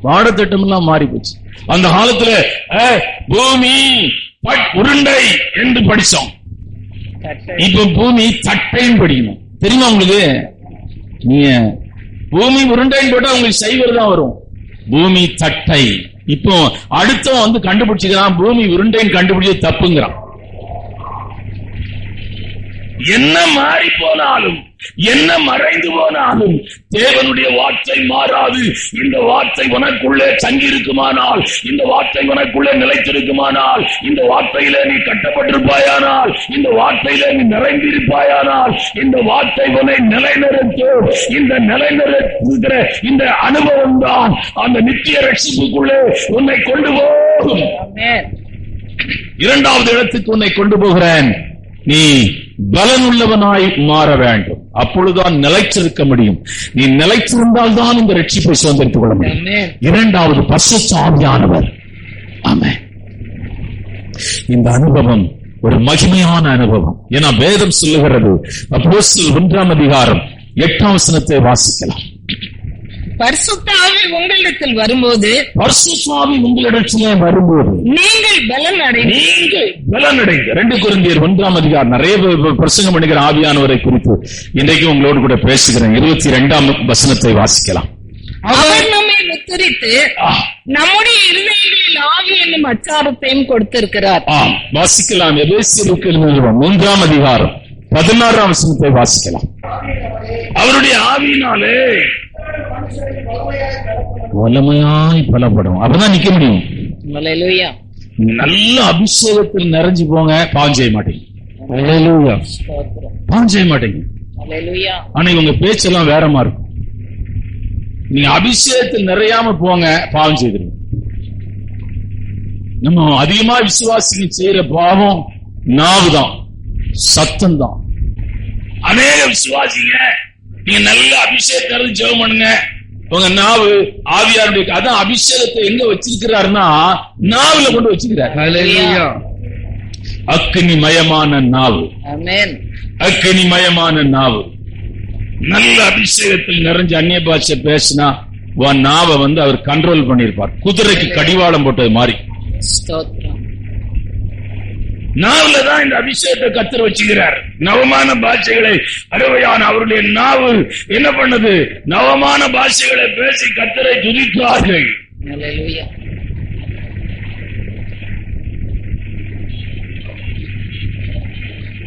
பாடத்திட்டம் எல்லாம் மாறி போச்சு. அந்த காலத்துல பூமி உருண்டை என்று படிச்சோம். இப்ப பூமி தட்டைன்னு படிக்கணும். தெரியுமா உங்களுக்கு? நீங்க பூமி உருண்டைன்னு போட்டா உங்களுக்கு சைவர் தான் வரும். பூமி தட்டை. இப்போ அடுத்தவன் கண்டுபிடிச்சுக்கிறான் பூமி உருண்டைன்னு கண்டுபிடிச்சு தப்புங்கிறான். என்ன மாறி போனாலும், என்ன மறைந்து போனாலும் தேவனுடைய வார்த்தை மாறாது. இந்த வார்த்தை உனக்குள்ளே தங்கி இருக்குமானால், இந்த வார்த்தை உனக்குள்ளே நிலைத்திருக்குமானால், இந்த வார்த்தையில நீ கட்டப்பட்டிருப்பாயானால், இந்த வார்த்தையில நீ நிறைந்திருப்பாயானால், இந்த வார்த்தை உன்னை நிலைநிறுத்தும். இந்த நிலைநிறுத்துகிற இந்த அனுபவம் தான் அந்த நித்திய ரட்சிப்புக்குள்ளே உன்னை கொண்டு போகும். 2வது இடத்துக்கு உன்னை கொண்டு போகிறேன். நீ பலனுள்ளவனாய் மாற வேண்டும். அப்பொழுதுதான் நிலைத்திருக்க முடியும். நீ நிலைத்திருந்தால் தான் இந்த ரட்சிப்பை சுதந்திரித்துக் கொள்ள முடியும். இரண்டாவது பரிசுத்த ஆவியானவர். ஆமென். இந்த அனுபவம் ஒரு மகிமையான அனுபவம். ஏன்னா வேதம் சொல்லுகிறது, அப்போஸ்தலர் 1ஆம் அதிகாரம் 8ஆம் வசனத்தை வாசிக்கலாம். பரிசுத்த ஆவி உங்களிடத்தில் வரும்போது, பரிசுத்த ஆவி உங்களிடத்திலே வரும்போது நீங்கள் பலன் அடைந்து 2 கொரிந்தியர் 1ஆம் அதிகாரம் நிறைய பிரசங்கம் பண்ணுகிற ஆவியானவரை குறித்து இன்றைக்கு உங்களோடு கூட பேசுகிறேன். 22ஆம் வசனத்தை வாசிக்கலாம். அவர் நம்மை முத்திரித்து நம்முடைய இருதயங்களில் ஆவி என்னும் அச்சாரத்தையும் கொடுத்திருக்கிறார். வாசிக்கலாம். எபேசியருக்கு 3ஆம் அதிகாரம் 16ஆம் வசனத்தை வாசிக்கலாம். அவருடைய ஆவியினாலே வல்லமையாய் பலப்படும். அப்பதான் நிக்க முடியும். அல்லேலூயா. நல்ல அபிஷேகத்தில் நிறைஞ்சு போங்க, பாவம் செய்ய மாட்டீங்க. அல்லேலூயா. பாவம் செய்ய மாட்டீங்க. அல்லேலூயா. ஆனா உங்க பேச்செல்லாம் வேற மாதிரி இருக்கும். நீங்க அபிஷேகத்தில் நிறையாம போங்க, பாவம் செய்திருங்க. நம்ம அதிகமா விசுவாசிங்க செய்யற பாவம் நாவுதான், சத்தம் தான். அநேக விசுவாசிங்க நீங்க நல்ல அபிஷேகத்தை ஜெபம் பண்ணுங்க, உங்க நாவு ஆவியாருடைய, அதான் அபிஷேகத்தை எங்க வச்சிருக்கிறாருன்னா நாவுல கொண்டு வச்சிருக்கிறார். அல்லேலூயா. அக்கினிமயமான நாவு. ஆமென். அக்கினிமயமான நாவு. நல்ல அபிஷேகத்தில் நிறைஞ்ச அந்நிய பாஷை பேசினா உன் நாவை அவர் கண்ட்ரோல் பண்ணிருப்பார். குதிரைக்கு கடிவாளம் போட்டது மாதிரி. நாவுலதான் இந்த அபிஷேகத்தை கத்தர் வச்சுக்கிறார். நவமான பாஷைகளை அறுவையான அவருடைய நாவு என்ன பண்ணது? நவமான பாஷைகளை பேசி கத்தரை துதித்தார்கள்.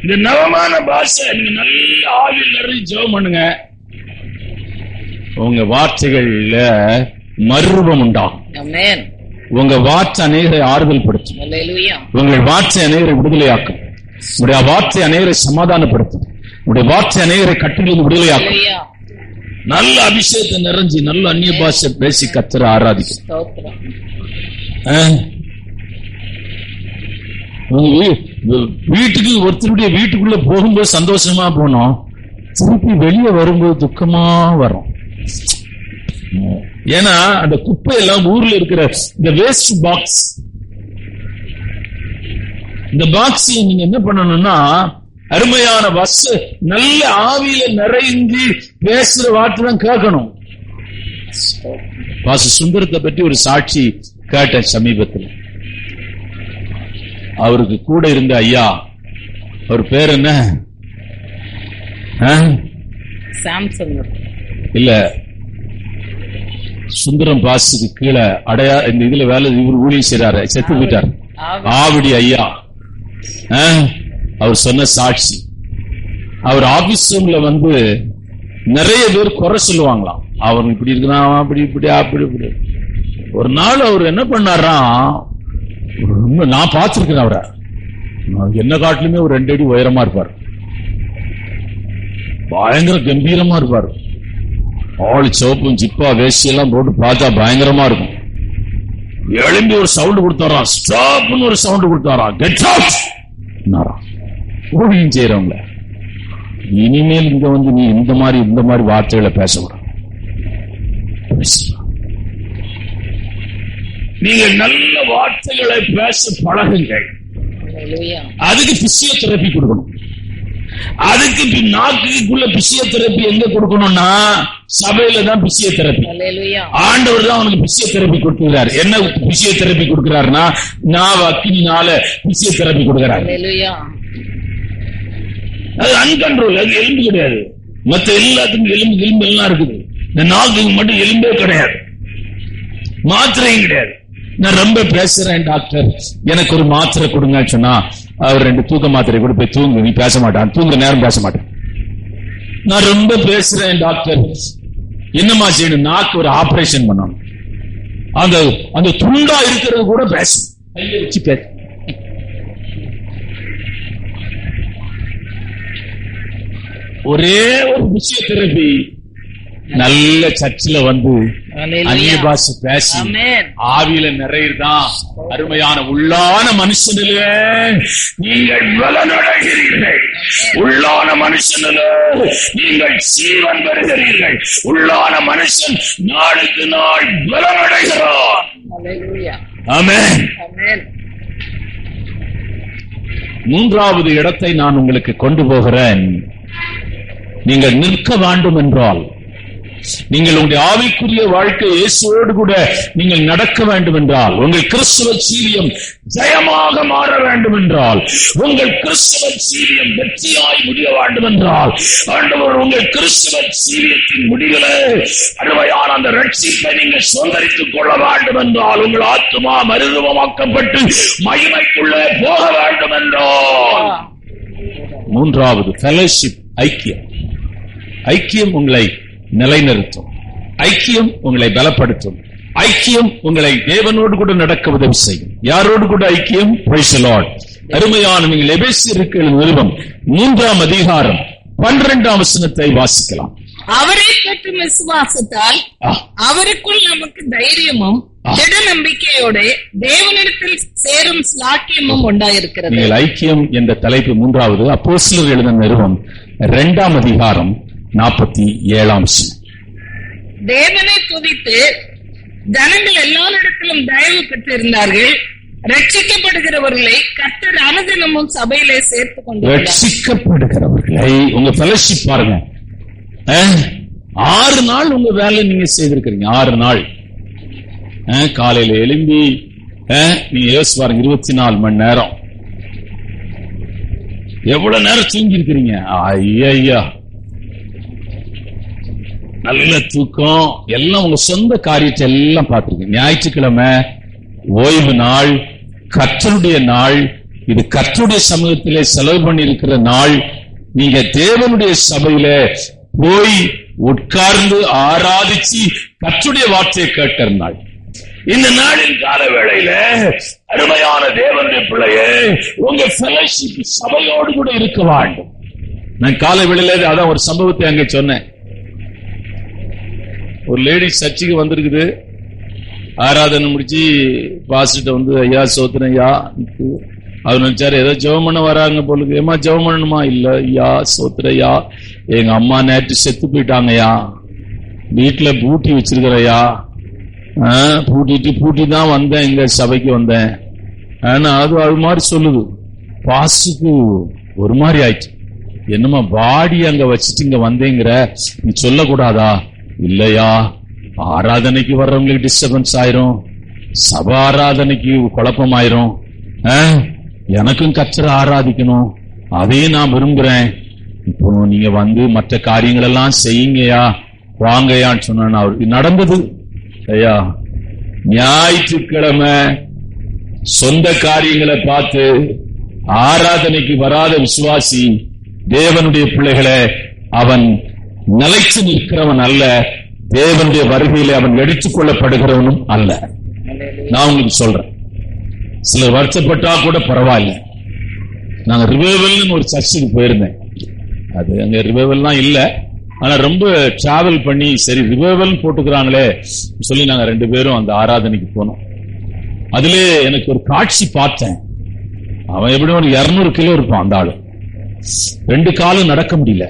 இந்த நவமான பாஷை நீங்க நல்ல ஆவியில் நிறைய ஜெபம் பண்ணுங்க, உங்க வார்த்தைகள்ல மறுரூபம் உண்டாகும். உங்க வார்த்தை அநேகரை ஆறுதல் படுத்தும். உங்கள் வார்த்தை அநேகரை விடுதலையாக்கும். உங்களுடைய வார்த்தை அநேகரை சமாதானப்படுத்தும். உங்களுடைய வார்த்தை அநேகரை கட்டிலிருந்து விடுதலையாக்கும். நல்ல அபிஷேகத்தை நிறைஞ்சு நல்ல அந்நிய பாஷை பேசி கத்தரை ஆராதிக்கும். வீட்டுக்கு ஒருத்தருடைய வீட்டுக்குள்ள போகும்போது சந்தோஷமா போனோம், திருப்பி வெளியே வரும்போது துக்கமா வரும். ஏன்னா அந்த குப்பை எல்லாம் ஊர்ல இருக்கிற இந்த வேஸ்ட் பாக்ஸ், இந்த பாக்ஸ் நீங்க என்ன பண்ணணும்னா அருமையான பஸ் நல்ல ஆவியில நிறைந்து பேசுற வார்த்தை தான் கேட்கணும். பாச சுந்தரத்தை பற்றி ஒரு சாட்சி கேட்டேன் சமீபத்தில். அவருக்கு கூட இருந்த ஐயா, அவர் பேர் என்ன? இல்ல, சுந்தரம் பாசுக்கு கீழே அடையா இந்த இதுல வேலை இவர் ஊழியம் செய்றாரு, செத்து போயிட்டார். ஆவடி ஐயா. அவர் சொன்ன சாட்சி, அவர் ஆபீஸ் ரூம்ல நிறைய பேர் குறை சொல்லுவாங்களாம். அவர் இப்படி இருக்கிறான், அப்படி இப்படி அப்படி இப்படி. ஒரு நாள் அவர் என்ன பண்ணாரா, நான் பார்த்திருக்கேன் அவரை, என்ன காட்டிலுமே ஒரு 2 அடி உயரமா இருப்பார், பயங்கர கம்பீரமா இருப்பார். ஆளு சிவப்பும் ஜிப்பா வேஷ்டியெல்லாம் போட்டு பார்த்தா பயங்கரமா இருக்கும். எழும்பி ஒரு சவுண்ட் கொடுத்தாரா, ஸ்டாப்னு ஒரு சவுண்ட் கொடுத்தாரா, கெட் அவுட். ஊழியம் செய்யறவங்கள இனிமேல் இங்க நீ இந்த மாதிரி வார்த்தைகளை பேசக்கூடாது. நீங்க நல்ல வார்த்தைகளை பேச பழகுங்கள். அதுக்கு பிசியோதெரபி கொடுக்கணும். அதுக்கு நாக்குக்குள்ள பிசியோதெரபி எங்க கொடுக்கணும்னா சபையில தான் பிசியோதெரபி. ஆண்டவர் தான் அவனுக்கு பிசியோதெரபி கொடுக்கிறார். என்ன பிசியோதெரபி கொடுக்கிறாருன்னா நான் அக்கினால பிசியோதெரபி கொடுக்கிறார். அது அன்கண்ட்ரோல், அது எலும்பு கிடையாது. மற்ற எல்லாத்துக்கும் எலும்பு எல்லாம் இருக்குது. இந்த நாக்குக்கு மட்டும் எலும்பே கிடையாது, மாத்திரையும் கிடையாது. நான் ரொம்ப பேசுறேன் டாக்டர், எனக்கு ஒரு மாத்திரை கொடுங்க சொன்னா அவர் 2 தூக்க மாத்திரை கூட போய் தூங்கு, நீ பேச மாட்டான், தூங்குற நேரம் பேச மாட்டேன். நான் ரொம்ப பேசுறேன் டாக்டர், என்னமா செய்யணும்? நாக்கு ஒரு ஆபரேஷன் பண்ணணும், அந்த துண்டா இருக்கிறது கூட பேச பேச. ஒரே ஒரு பிசியோதெரபி நல்ல சர்ச்சில் அந்நிய பாஷை பேசி ஆவியில நிறையதான் அருமையான உள்ளான மனுஷனிலே நீங்கள் பலனடைகிறீர்கள். உள்ளான மனுஷனிலே நீங்கள் ஜீவன் பெறுகிறீர்கள். உள்ளான மனுஷன் நாளுக்கு நாள் பலனடைகிறான். ஆமென். மூன்றாவது இடத்தை நான் உங்களுக்கு கொண்டு போகிறேன். நீங்கள் நிற்க வேண்டும் என்றால், நீங்கள் உங்களுடைய ஆவிக்குரிய வாழ்க்கை இயேசுவோடு கூட நீங்கள் நடக்க வேண்டும் என்றால், உங்கள் கிறிஸ்துவ ஜீவியம் ஜெயமாக மாற வேண்டும் என்றால், உங்கள் கிறிஸ்துவ ஜீவியம் வெற்றியாய் முடிய வேண்டும் என்றால், ஆண்டவர் உங்கள் கிறிஸ்துவ ஜீவியத்தின் முடிவிலே அருமையான அந்த ரட்சிப்பை நீங்கள் சுதந்திரித்துக் கொள்ள வேண்டும் என்றால், உங்கள் ஆத்துமா மறுரூபமாக்கப்பட்டு மகிமைக்குள்ளே போக வேண்டும் என்றால், மூன்றாவது ஃபெலோஷிப், ஐக்கியம். ஐக்கியம் உங்களை நிலைநிறுத்தும். ஐக்கியம் உங்களை பலப்படுத்தும். ஐக்கியம் உங்களை தேவனோடு கூட நடக்க உதவி செய்யும். யாரோடு கூட ஐக்கியம்? Praise the Lord. அருமையான நீங்கள் எபேசியருக்கு நிருபம் 3ஆம் அதிகாரம் 12ஆம் வசனத்தை வாசிக்கலாம். அவரை பற்றும் விசுவாசத்தால் அவருக்குள் நமக்கு தைரியமும் திட நம்பிக்கையோட தேவனிடத்தில் சேரும் ஸ்லாக்கியமும் உண்டாயிருக்கிறது. நீங்கள் ஐக்கியம் என்ற தலைப்பு 3வது அப்போஸ்தலர் எழுதின நிருபம் 2ஆம் அதிகாரம் 47ஆம் வசனம். தேவனை துதித்து ஜனங்கள் எல்லாரிடத்திலும் தயவு பெற்றிருந்தார்கள். ரட்சிக்கப்படுகிறவர்களை கர்த்தர் அனுதினமும் சபையிலே சேர்த்துக் கொண்டார். ரட்சிக்கப்படுகிறவர்களை உங்க ஃபெலோஷிப் பாருங்க. 6 நாள் உங்க வேலை நீங்க செய்திருக்கிறீங்க. 6 நாள் காலையில எழும்பி நீங்க யோசிச்சு பாருங்க, 24 மணி நேரம் எவ்வளவு நேரம் தூங்கி இருக்கிறீங்க. ஐயா, நல்ல தூக்கம், எல்லாம் உங்க சொந்த காரியத்தை எல்லாம் பார்த்திருக்கீங்க. ஞாயிற்றுக்கிழமை ஓய்வு நாள், கர்த்தருடைய நாள். இது கர்த்தருடைய சமூகத்திலே செலவு பண்ணி இருக்கிற நாள். நீங்க தேவனுடைய சபையில போய் உட்கார்ந்து ஆராதிச்சு கர்த்தருடைய வார்த்தையை கேட்கிற நாள். இந்த நாளின் கால வேளையில அருமையான தேவனுடைய பிள்ளையே, உங்க ஃபெலோஷிப் சபையோடு கூட இருக்க வேண்டும். நான் காலை வேளையில அதான் ஒரு சம்பவத்தை அங்க சொன்னேன். ஒரு லேடி சர்ச்சுக்கு வந்திருக்குது. ஆராதனை முடிச்சு பாஸ்டர்ட்ட வந்து, ஐயா சோத்திரம் ஐயா. அவர் நினைச்சாரு ஏதோ ஜெபம் பண்ண வராங்க போலுக்கு. ஏமா ஜெபம் பண்ணணுமா? இல்ல ஐயா சோத்திரையா, எங்க அம்மா நேற்று செத்து போயிட்டாங்கய்யா, வீட்டுல பூட்டி வச்சிருக்கிறையா, பூட்டி தான் வந்தேன், இங்க சபைக்கு வந்தேன். ஆனா அது மாதிரி சொல்லுது. பாஸ்டருக்கு ஒரு மாதிரி ஆயிடுச்சு. என்னமா பாடி அங்க வச்சுட்டு இங்க வந்தேங்கிற, நீ சொல்லக்கூடாதா? இல்லையா, ஆராதனைக்கு வர்றவங்களுக்கு டிஸ்டர்பன்ஸ் ஆயிரும், சபை ஆராதனைக்கு குழப்பம் ஆயிரும். எனக்கும் கர்த்தரை ஆராதிக்கணும், அதையும் நான் விரும்புறேன். இப்போ நீங்க வந்து மற்ற காரியங்கள் எல்லாம் செய்யுங்கயா, வாங்கயான்னு சொன்ன. அவருக்கு நடந்தது ஐயா, ஞாயிற்றுக்கிழமை சொந்த காரியங்களை பார்த்து ஆராதனைக்கு வராத விசுவாசி தேவனுடைய பிள்ளைகளை அவன் நிலைச்சு நிற்கிறவன் அல்ல. தேவனுடைய வருகையிலே அவன் எடுத்துக் கொள்ளப்படுகிறவனும் அல்ல. நான் உங்களுக்கு சொல்றேன், சிலர் வருத்தப்பட்டா கூட பரவாயில்ல. நாங்க ரிவைவல்னு ஒரு சர்ச்சுக்கு போயிருந்தேன். அது அங்க ரிவைவல்லாம் இல்ல, ஆனா ரொம்ப டிராவல் பண்ணி சரி ரிவைவல் போட்டுக்கிறாங்களே சொல்லி நாங்க 2 பேரும் அந்த ஆராதனைக்கு போனோம். அதுல எனக்கு ஒரு காட்சி பார்த்தேன். அவன் எப்படியும் ஒரு 200 கிலோ இருப்பான் அந்த ஆளு. 2 காலும் நடக்க முடியல.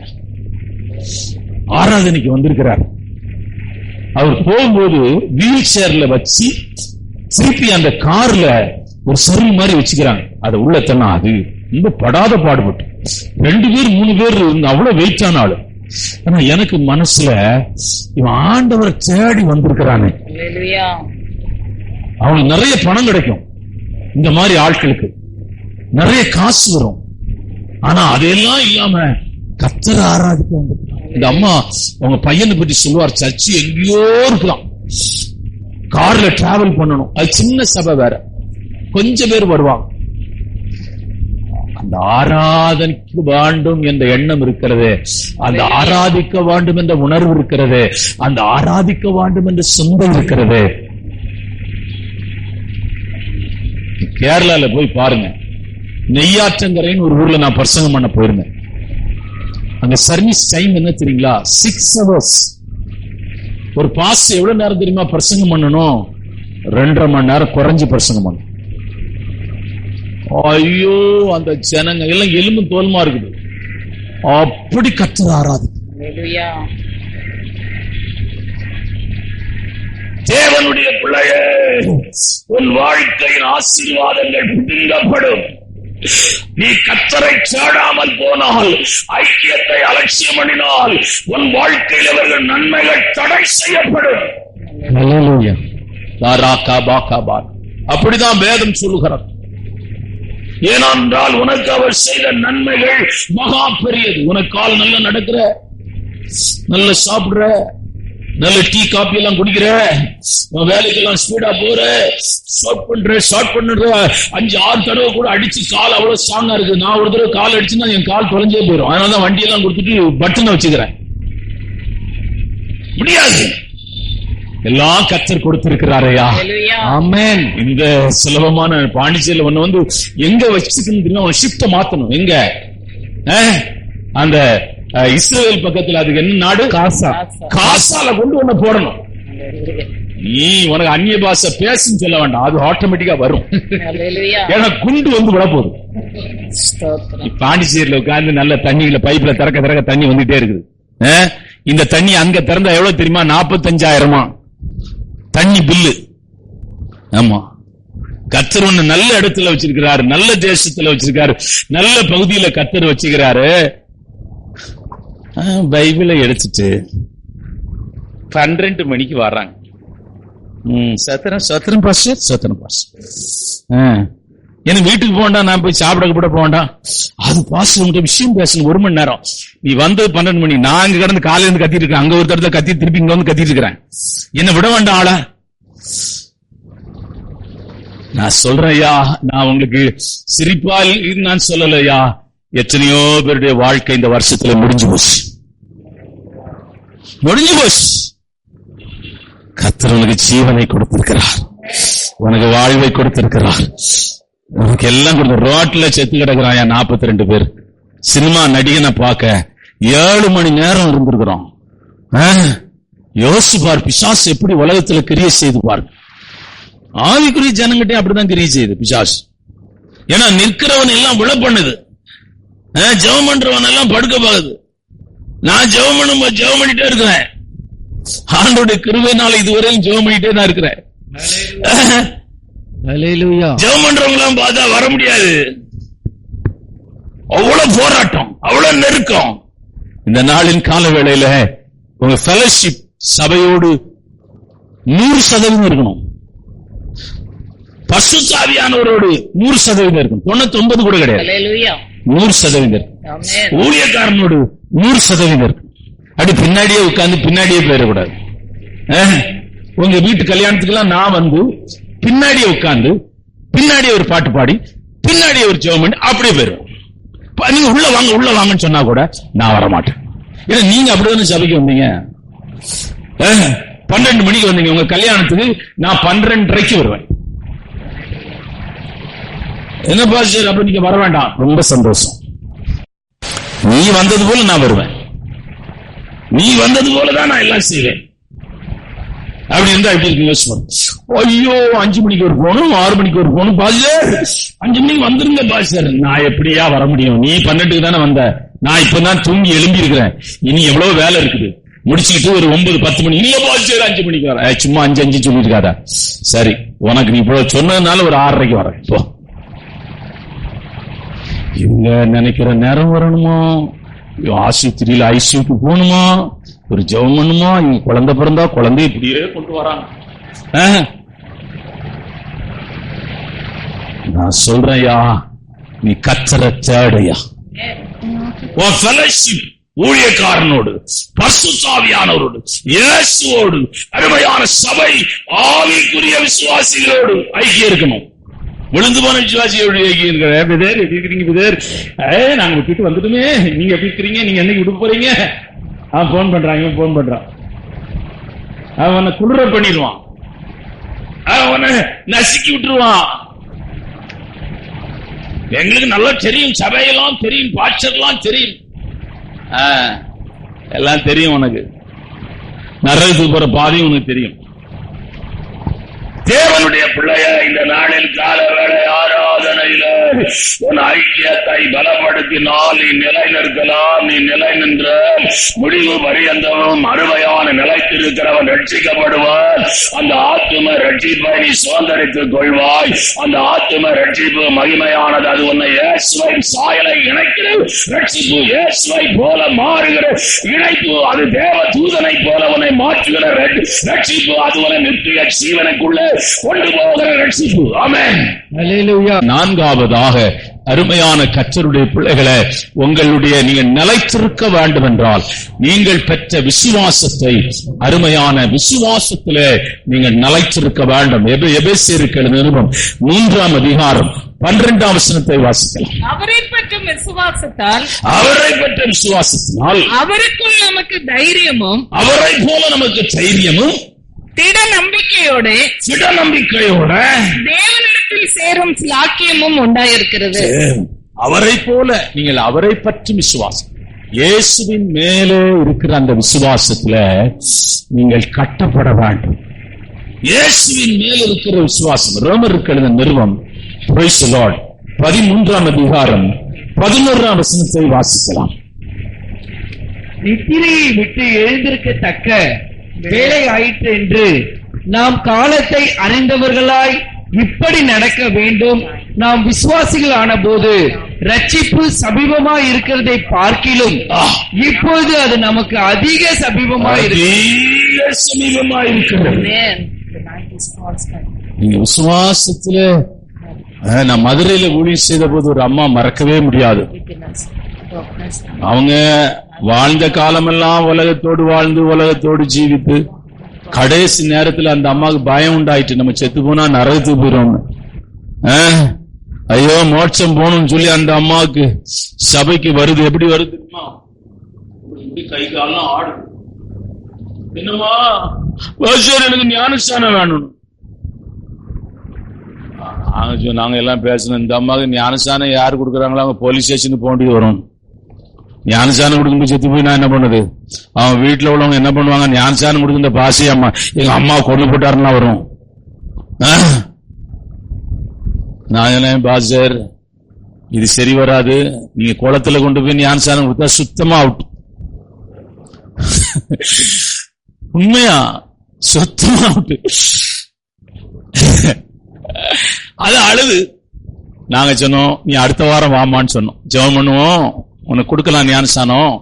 ஆராதனைக்கு வந்திருக்கிறார். அவர் போகும்போது வீல் சேர்ல வச்சு திருப்பி அந்த கார்ல ஒரு சருள் மாதிரி வச்சுக்கிறாங்க. அதை உள்ளத்தனா அது ரொம்ப படாத பாடுபட்டு 2 பேர் 3 பேர் அவ்வளவு வெயிட்டான ஆளு. ஆனா எனக்கு மனசுல இவன் ஆண்டவரை தேடி வந்திருக்கிறானே, அவனுக்கு நிறைய பணம் கிடைக்கும், இந்த மாதிரி ஆட்களுக்கு நிறைய காசு வரும். ஆனா அதையெல்லாம் இல்லாம கர்த்தரை ஆராதிக்க வந்திருக்கான். இந்த அம்மா அவங்க பையனை பற்றி சொல்லுவார், சர்ச்சு எங்கேயோ இருக்கலாம், கார்ல டிராவல் பண்ணணும், அது சின்ன சபை வேற, கொஞ்சம் பேர் வருவாங்க. அந்த ஆராதனைக்கு வேண்டும் என்ற எண்ணம் இருக்கிறது, அந்த ஆராதிக்க வேண்டும் என்ற உணர்வு இருக்கிறது, அந்த ஆராதிக்க வேண்டும் என்ற சொந்தம் இருக்கிறது. கேரளால போய் பாருங்க, நெய்யாற்றங்கரைன்னு ஒரு ஊர்ல நான் பிரசங்கம் பண்ண போயிருந்தேன். அங்க சர்வீஸ் டைம் என்ன தெரியுங்களா? 6 hours. ஒரு பாஸ் எவ்வளவு நேரம் தெரியுமா பிரசங்கம் பண்ணணும்? 2.5 மணி நேரம் குறைஞ்சு பிரசங்கம் பண்ணணும். ஐயோ, அந்த ஜனங்க எல்லாம் எலும்பு தோல்மா இருக்குது. அப்படி கர்த்தரை ஆராதிக்கும். தேவனுடைய பிள்ளையே, உன் வாழ்க்கையின் ஆசீர்வாதங்கள் பிடுங்கப்படும். நீ கர்த்தரை தேடாமல் போனால், ஐக்கியத்தை அலட்சியம் பண்ணினால், உன் வாழ்க்கையில் அவர்கள் நன்மைகள் தடை செய்யப்படும். அப்படிதான் வேதம் சொல்லுகிறது. ஏனென்றால் உனக்கு அவர் செய்த நன்மைகள் மகா பெரியது. உனக்கு கால் நல்லா நடக்கிற, நல்ல சாப்பிடுற, நல்ல டீ காபி எல்லாம் குடிக்கிற, வேலைக்கெல்லாம் ஸ்பீடா போற, ஷார்ட் பண்ற 5-6 தடவை கூட அடிச்சு கால் அவ்வளவு ஸ்ட்ராங்கா இருக்கு. நான் ஒரு தடவை கால் அடிச்சுன்னா என் கால் தொலைஞ்சே போயிடும். அதனாலதான் வண்டியெல்லாம் கொடுத்துட்டு பட்டனை வச்சுக்கிறேன். முடியாது. எல்லாம் கர்த்தர் கொடுத்திருக்கிறாரையா. ஆமென். இந்த சுலபமான பாண்டிச்சேரியில ஒண்ணு வந்து எங்க வச்சுக்கணும், ஷிப்ட மாத்தணும். எங்க அந்த இஸ்ரேல் பக்கத்துல அதுக்கு என்ன நாடு? காசால கொண்டு ஒண்ணு போடணும். நீ உனக்கு அந்நிய பாஷை பேசுன்னு சொல்ல வேண்டாம், அது ஆட்டோமேட்டிக்கா வரும். ஏன்னா குண்டு வந்து விட போகுது. பாண்டிச்சேரியில உட்கார்ந்து நல்ல தண்ணியில பைப்ல திறக்க தண்ணி வந்துட்டே இருக்குது. இந்த தண்ணி அங்க திறந்தா எவ்வளவு தெரியுமா? 45,000 தண்ணி பில்லு. ஆமா, கர்த்தர் ஒண்ணு நல்ல இடத்துல வச்சிருக்கிறாரு, நல்ல தேசத்துல வச்சிருக்காரு, நல்ல பகுதியில கர்த்தர் வச்சுக்கிறாரு. பைபிளை எடுத்துட்டு 12 மணிக்கு வர்றாங்க. சத்திரம் பாஸ் எனக்கு வீட்டுக்கு போண்டா, நான் போய் சாப்பிட போண்டா. அது பாஸ் விஷயம் பேசணும் 1 மணி நேரம். நீ வந்து 12 மணி, நான் அங்க கடந்து காலையில இருந்து கத்திட்டு இருக்கேன், அங்க ஒரு தடவை கத்தி திருப்பி இங்க வந்து கத்திட்டு இருக்கிறேன். என்ன விட வேண்டாம் ஆள. நான் சொல்றேன்யா, நான் உங்களுக்கு சிரிப்பால் நான் சொல்லலையா, எத்தனையோ பேருடைய வாழ்க்கை இந்த வருஷத்துல முடிஞ்சு போச்சு. கர்த்தர் உனக்கு ஜீவனை கொடுத்திருக்கிறார், உனக்கு வாழ்வை கொடுத்திருக்கிறார், உனக்கு எல்லாம் கொடுத்த. ரோட்ல செத்து கிடக்குறான் 42 பேர். சினிமா நடிகனை பார்க்க 7 மணி நேரம் இருந்திருக்கிறோம். யோசிப்பார், பிசாசு எப்படி உலகத்துல கிரியை செய்து பாரு. ஆவிக்குரிய ஜனங்கிட்டே அப்படிதான் கிரியை செய்யுது பிசாசு. ஏன்னா நிற்கிறவன் எல்லாம் விழ பண்ணுது, ஜெபம் பண்றவன் எல்லாம் படுக்க பாக்குது. நான் ஜெபம் பண்ணிட்டே இருக்கிறேன். ஆண்டோட கிருபையினால இதுவரையும் ஜெபம் பண்ணிட்டே தான் இருக்கிறேன். ஜெபம் பண்றவங்க எல்லாம் பார்த்தா வர முடியாது. அவ்வளவு போராட்டம், அவ்வளவு நெருக்கம். இந்த நாளின் கால வேளையில உங்க ஃபெலோஷிப் சபையோடு 100% இருக்கணும். பரிசுத்த ஆவியானவரோடு 100% இருக்கும். 99 கூட கிடையாது, 100% இருக்கும். ஊழியக்காரனோடு 100% இருக்கும். அப்படி பின்னாடியே உட்கார்ந்து பின்னாடியே போயிடக்கூடாது. உங்க வீட்டு கல்யாணத்துக்கெல்லாம் நான் வந்து பின்னாடியே உட்கார்ந்து பின்னாடியே ஒரு பாட்டு பாடி பின்னாடியே ஒரு ஜெபம் பண்ணி அப்படியே போயிடுவேன். நீங்க உள்ள வாங்கன்னு சொன்னா கூட நான் வரமாட்டேன். ஏன்னா நீங்க அப்படிதானே சபைக்கு வந்தீங்க. 12 மணிக்கு வந்தீங்க உங்க கல்யாணத்துக்கு, நான் 12:30 வருவேன். என்ன பாஸ்டர் அப்ப நீங்க வர வேண்டாம், ரொம்ப சந்தோஷம். நீ வந்தது போல நான் வருவேன், நீ வந்தது போலதான் நான் எல்லாம் செய்வேன். அப்படி இருந்தா எப்படி இருக்கு? ஐயோ 5 மணிக்கு ஒரு போகணும், 6 மணிக்கு ஒரு போகணும். பாஸ்டர் 5 மணிக்கு வந்துருங்க பாஸ்டர். நான் எப்படியா வர முடியும்? நீ 12க்கு தானே வந்த, நான் இப்பதான் தூங்கி எழும்பி இருக்கிறேன். இனி எவ்வளவு வேலை இருக்குது, முடிச்சுக்கிட்டு ஒரு 9-10 மணி. இல்ல பாஸ்டர் 5 மணிக்கு வர. சும்மா 5 சொல்லிருக்காதா? சரி, உனக்கு நீ இப்போ சொன்னதுனால ஒரு 6:30 வரேன். இப்போ இவங்க நினைக்கிற நேரம் வரணுமா, ஆஸ்பத்திரியில ஐசியூக்கு போகணுமா, ஒரு ஜெபம் பண்ணுமா, இங்க குழந்தை பிறந்தா குழந்தைய இப்படியே கொண்டு வராங்க. நான் சொல்றேன்யா, நீ கர்த்தரை தேடையா. உன் ஃபெலோஷிப் ஊழியக்காரனோடு, பரிசுத்த ஆவியானவரோடு, இயேசுவோடு, அருமையான சபை ஆவிக்குரிய விசுவாசிகளோடு ஐக்கியம் இருக்கணும். விழுந்து போன விசுவாசியோடு ஐக்கியம் இருக்கிற. நாங்க விட்டுட்டு வந்துட்டுமே, நீங்க எப்படி இருக்கிறீங்க, நீங்க என்னைக்கு விட்டு போறீங்க? அவன் போன் பண்றான், அவனை குளிர பண்ணிடுவான், அவனை நசுக்கி விட்டுருவான். எங்களுக்கு நல்லா தெரியும், சபையெல்லாம் தெரியும், பாஸ்டர்லாம் தெரியும், எல்லாம் தெரியும் உனக்கு. நரகத்துக்கு போற பாதையும் உனக்கு தெரியும். தேவனுடைய பிள்ளைய இந்த நாளில் கால வேளை ஆராதனையில உன் ஐக்கியத்தை பலப்படுத்தினால் நீ நிலை நிற்கலாம். நீ நிலை நின்ற முடிவு பரியந்தமும் அருமையான நிலைத்திருக்கிறவன் ரட்சிக்கப்படுவான். அந்த ஆத்தும ரட்சிப்பை நீ சுதந்திரித்துக் கொள்வாய். அந்த ஆத்தும ரட்சிப்பு மகிமையானது. அது உன்னை இயேசுவின் சாயலை இணைக்கிற ரட்சிப்பு, இயேசுவை போல மாறுகிற இணைப்பு. அது தேவ தூதனை போல உன்னை மாற்றுகிற ரட்சிப்பு. அது உன்னை நித்திய ஜீவனுக்குள்ள கொண்டு போகிற ரட்சிப்பு. ஆமென். அல்லேலூயா. நான்காவதாக அருமையான கர்த்தருடைய பிள்ளைகளை, உங்களுடைய நீங்கள் நிலைத்திருக்க வேண்டும் என்றால் நீங்கள் பெற்ற விசுவாசத்தை, அருமையான விசுவாசத்திலே நீங்கள் நிலைத்திருக்க வேண்டும். எபேசியருக்கு நிருபம் 3ஆம் அதிகாரம் 12ஆம் வசனத்தை வாசிக்கலாம். அவரை பற்றும் விசுவாசத்தால், அவரை பற்ற விசுவாசத்தினால் அவருக்குள் நமக்கு தைரியமும், அவரை போல நமக்கு தைரியமும், திட நம்பிக்கையோட தேவனிடத்தில் சேரும் சாக்கியமும் உண்டாயிருக்கிறது. அவரை போல நீங்கள் அவரை பற்றி விசுவாசம், இயேசுவின் மேலே இருக்கிற அந்த விசுவாசத்துல நீங்கள் கட்டப்பட வேண்டும். இயேசுவின் மேல இருக்கிற விசுவாசம். ரோமருக்கு எழுதின நிருபம் 13ஆம் அதிகாரம் 11ஆம் வசனத்தை வாசிக்கலாம். நித்திரையை விட்டு எழுந்திருக்கத்தக்க வேலை ஆயிற்று என்று நாம் காலத்தை அறிந்தவர்களாய் இப்படி நடக்க வேண்டும். நாம் விசுவாசிகள் ஆன போது ரட்சிப்பு சமீபமாய் இருக்கிறதை பார்க்கிலும் இப்பொழுது அது நமக்கு அதிக சமீபமாய் இருக்கிறது. நீங்க விசுவாசத்துல, நான் மதுரையில ஊழியம் செய்த போது ஒரு அம்மா மறக்கவே முடியாது. அவங்க வாழ்ந்த காலமெல்லாம் உலகத்தோடு வாழ்ந்து உலகத்தோடு ஜீவித்து கடைசி நேரத்துல அந்த அம்மாவுக்கு பயம் உண்டாயிட்டு, நம்ம செத்து போனா நரகத்துக்கு போயிடும், ஐயோ மோட்சம் போகணும்னு சொல்லி அந்த அம்மாவுக்கு சபைக்கு வருது. எப்படி வருது? கை காலம் ஆடு. என்னமா எனக்கு ஞானஸ்தானம் வேணும். நாங்க எல்லாம் பேசணும், இந்த அம்மாவுக்கு ஞானஸ்தானம் யாரு கொடுக்குறாங்களோ அவங்க போலீஸ் ஸ்டேஷனுக்கு போக வேண்டியது வரும். ஞானஸ்தானம் கொடுக்கும்போது செத்து போய் நான் என்ன பண்ணது? அவன் வீட்டுல உள்ளவங்க என்ன பண்ணுவாங்க? ஞானஸ்தானம் கொடுக்குற பாசி அம்மா எங்க அம்மா கொண்டு போட்டாருன்னா வரும். நான் என்ன பாஸ்டர், இது சரி வராது, நீங்க குளத்துல கொண்டு போய் ஞானஸ்தானம் கொடுத்தா சுத்தமா அவுட். உண்மையா சுத்தமா அவுட். அது அழுது. நாங்க சொன்னோம், நீ அடுத்த வாரம் வாமான்னு சொன்னோம், ஜெபம் பண்ணுவோம், உனக்கு கொடுக்கலாம் ஞானஸ்தானம்,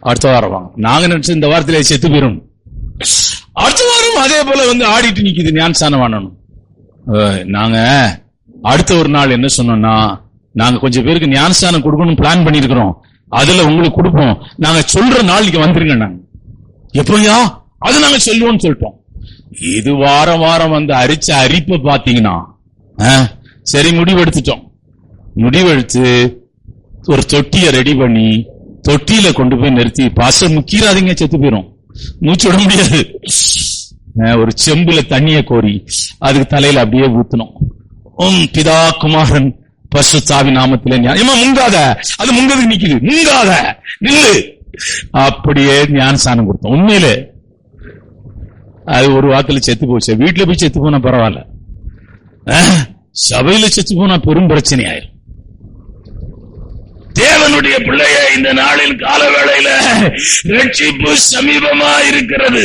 அடுத்த வாரம் வாங்க. நாங்க நினைச்சு இந்த வாரத்திலே செத்து போயிரும். அடுத்த வாரம் அதே போல வந்து ஆடிட்டு நிக்குது ஞானஸ்தானம் வாங்கணும். நாங்க அடுத்த ஒரு நாள் என்ன சொன்னோம்னா, நாங்க கொஞ்சம் பேருக்கு ஞானஸ்தானம் கொடுக்கணும் பிளான் பண்ணிருக்கிறோம், அதுல உங்களுக்கு கொடுப்போம், நாங்க சொல்ற நாள் நீங்க வந்துருங்க. நாங்க எப்பயா அது நாங்க சொல்லுவோம்னு சொல்லிட்டோம். இது வாரம் வாரம் வந்து அரிச்ச அரிப்பை பாத்தீங்கன்னா சரி முடிவெடுத்துட்டோம். முடிவெடுத்து ஒரு தொட்டியை ரெடி பண்ணி தொட்டியில கொண்டு போய் நிறுத்தி, பாசம் முக்கிறாதீங்க செத்து போயிரும், மூச்சு விட முடியாது. ஒரு செம்புல தண்ணிய கோரி அதுக்கு தலையில அப்படியே ஊத்தணும். பிதா குமாரன் பரிசுத்தாவி நாமத்திலே முங்காத, அது முங்கதுக்கு நிக்குது, முங்காத நில்லு, அப்படியே ஞானஸ்தானம் கொடுத்தோம். உண்மையிலே அது ஒரு வாரத்துல செத்து போச்சு. வீட்டுல போய் செத்து போனா பரவாயில்ல, சபையில செத்து போனா பெரும் பிரச்சனை ஆயிரும். தேவனுடைய பிள்ளைய, இந்த நாளில் கால வேளையில ரட்சிப்பு சமீபமா இருக்கிறது.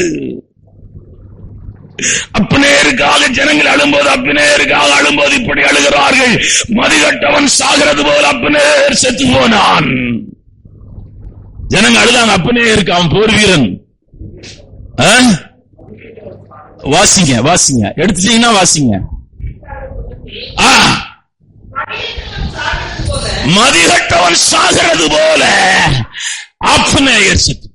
அப்னேருக்காக ஜனங்கள் அழும்போது, அப்னேருக்காக அழும்போது இப்படி அழுகிறார்கள். மதிகட்டவன் சாகிறது போல அப்னேர் செத்து போனான். ஜனங்க அழுதாங்க, அப்னேருக்கு, அவன் போர் வீரன். வாசிங்க வாசிங்க, எடுத்துட்டீங்கன்னா வாசிங்க. மதிகட்டவன் சாகிறது போல அப்னேர் செத்து.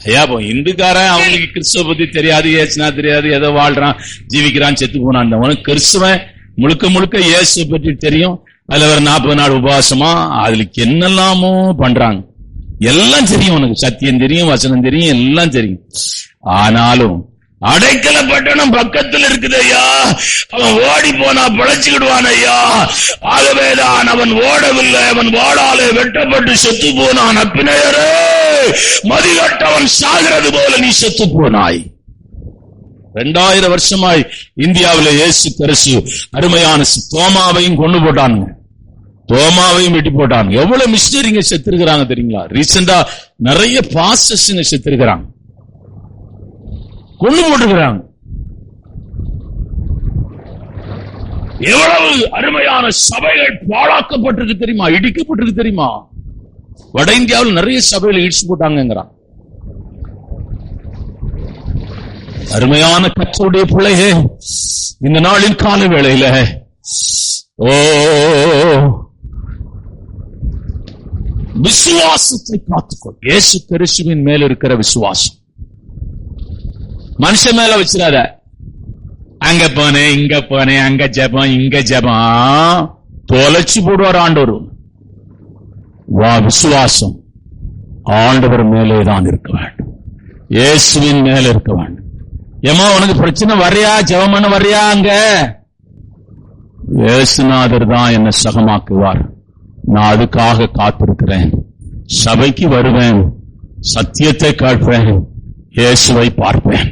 ஐயா, இந்துக்காரன் அவங்களுக்கு கிறிஸ்துவ பத்தி தெரியாது, ஏசுனா தெரியாது, ஏதோ வாழ்றான் ஜீவிக்கிறான் செத்து போனான். உனக்கு கிறிஸ்துவன் முழுக்க முழுக்க இயேசு பற்றி தெரியும். அதுல ஒரு 40 நாள் உபவாசமா அதுக்கு என்னெல்லாமோ பண்றாங்க, எல்லாம் தெரியும். உனக்கு சத்தியம் தெரியும், வசனம் தெரியும், எல்லாம் தெரியும். ஆனாலும் அடைக்கல பட்டணம் பக்கத்தில் இருக்குது ஐயா, அவன் ஓடி போனா பிழைச்சுக்கிடுவான் ஐயா. ஆகவேதான் அவன் ஓடவில்லை, அவன் வாளாலே வெட்டப்பட்டு செத்து போனான். அப்பினேயரே, மதிகட்டவன் சாகிறது போல நீ செத்து போனாய். 2000 வருஷமாய் இந்தியாவில இயேசு கிறிஸ்து அருமையான தோமாவையும் கொண்டு போட்டானுங்க, தோமாவையும் வெட்டி போட்டாங்க. எவ்வளவு மிஷனரிங்க செத்துருக்கிறாங்க தெரியுங்களா? ரீசெண்டா நிறைய பாஸ்டர்ஸ்ங்க செத்துருக்கிறாங்க, கொண்டு போட்டுக்கிறாங்க. எவ்வளவு அருமையான சபைகள் பாழாக்கப்பட்டிருக்கு தெரியுமா, இடிக்கப்பட்டிருக்கு தெரியுமா? வட இந்தியாவில் நிறைய சபைகளை இடிச்சு போட்டாங்கிறான். அருமையான கர்த்தருடைய பிள்ளையே, இந்த நாளின் கால வேளையில விசுவாசத்தை காத்துக்கொள். இயேசு கிறிஸ்துவின் மேல இருக்கிற விசுவாசம் மனுஷன் மேல வச்சிடாத. அங்க போனேன், இங்க போனேன், அங்க ஜெபம், இங்க ஜெபம், தொலைச்சு போடுவார் ஆண்டவர். வா, விசுவாசம் ஆண்டவர் மேலே தான் இருக்க வேண்டும், இயேசுவின் மேல இருக்க வேண்டும். ஏமா உனக்கு பிரச்சனை வரையா, ஜெபம் பண்ண வரையா? அங்க இயேசுநாதர் தான் என்னை சுகமாக்குவார். நான் அதுக்காக காத்திருக்கிறேன். சபைக்கு வருவேன், சத்தியத்தை கேட்பேன், இயேசுவை பார்ப்பேன்.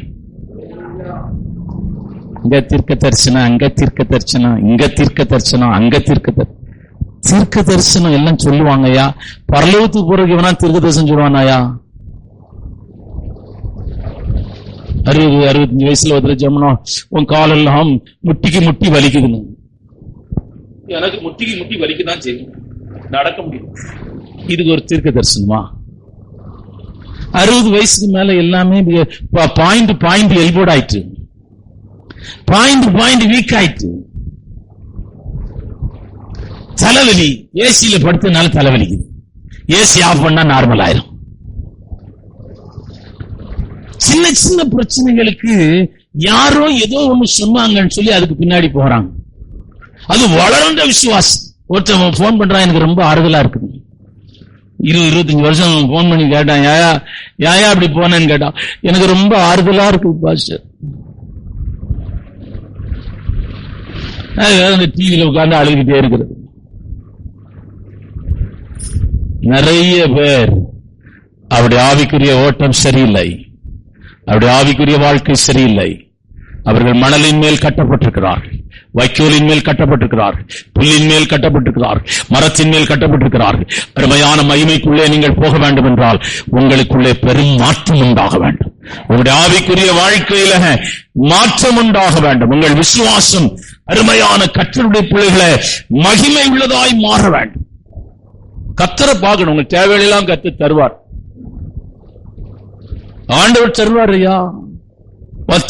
இங்க தீர்க்க தரிசனம், அங்க தீர்க்க தரிசனம், இங்க தீர்க்க தரிசனம், அங்க தீர்க்க தரிசனம் எல்லாம் சொல்லுவாங்கய்யா. பரலோகத்துக்கு போறதுக்கு வேணா தீர்க்க தரிசனம் சொல்லுவானாயா? 60-65 வயசுல வந்து ஜெபம், உன் காலெல்லாம் முட்டிக்கு முட்டி வலிக்குதுன்னு. எனக்கு முட்டிக்கு முட்டி வலிக்குதான் செய்யும், நடக்க முடியும். இதுக்கு ஒரு தீர்க்க தரிசனமா? 60 வயசுக்கு மேல எல்லாமே பாயிண்ட் எல்போர்ட் ஆயிட்டு, பாயிண்ட் வீக் ஆயிட்டு. தலைவலி, ஏசியில படுத்தனால தலைவலிக்குது, ஏசி ஆஃப் பண்ணா நார்மல் ஆயிரும். சின்ன சின்ன பிரச்சனைகளுக்கு யாரோ ஏதோ ஒண்ணு சொன்னாங்கன்னு சொல்லி அதுக்கு பின்னாடி போறாங்க. அது வளர்ந்த விசுவாசம். ஒருத்தன் போன் பண்றான், எனக்கு ரொம்ப ஆறுதலா இருக்குது. 20-25 வருஷம் போன் பண்ணி கேட்டான், யாயா அப்படி போனேன்னு கேட்டான், எனக்கு ரொம்ப ஆறுதலா இருக்கு பாஸ்டர். டிவியில உட்கார்ந்து அழுகிட்டே இருக்கிறது. நிறைய பேர் அவருடைய ஆவிக்குரிய ஓட்டம் சரியில்லை, அவருடைய ஆவிக்குரிய வாழ்க்கை சரியில்லை. அவர்கள் மணலின் மேல் கட்டப்பட்டிருக்கிறார்கள், வைக்கோலின் மேல் கட்டப்பட்டிருக்கிறார்கள், புல்லின் மேல் கட்டப்பட்டிருக்கிறார்கள், மரத்தின் மேல் கட்டப்பட்டிருக்கிறார்கள். அருமையான மகிமைக்குள்ளே நீங்கள் போக வேண்டும் என்றால் உங்களுக்குள்ளே பெரும் மாற்றம் உண்டாக வேண்டும். உங்களுடைய ஆவிக்குரிய வாழ்க்கையில மாற்றம் உண்டாக வேண்டும். உங்கள் விசுவாசம் அருமையான கர்த்தருடைய பிள்ளைகளை மகிமை உள்ளதாய் மாற வேண்டும். கர்த்தரை பார்க்கணும். உங்க தேவையெல்லாம் கர்த்தர் தருவார், ஆண்டவர் தருவார். ஐயா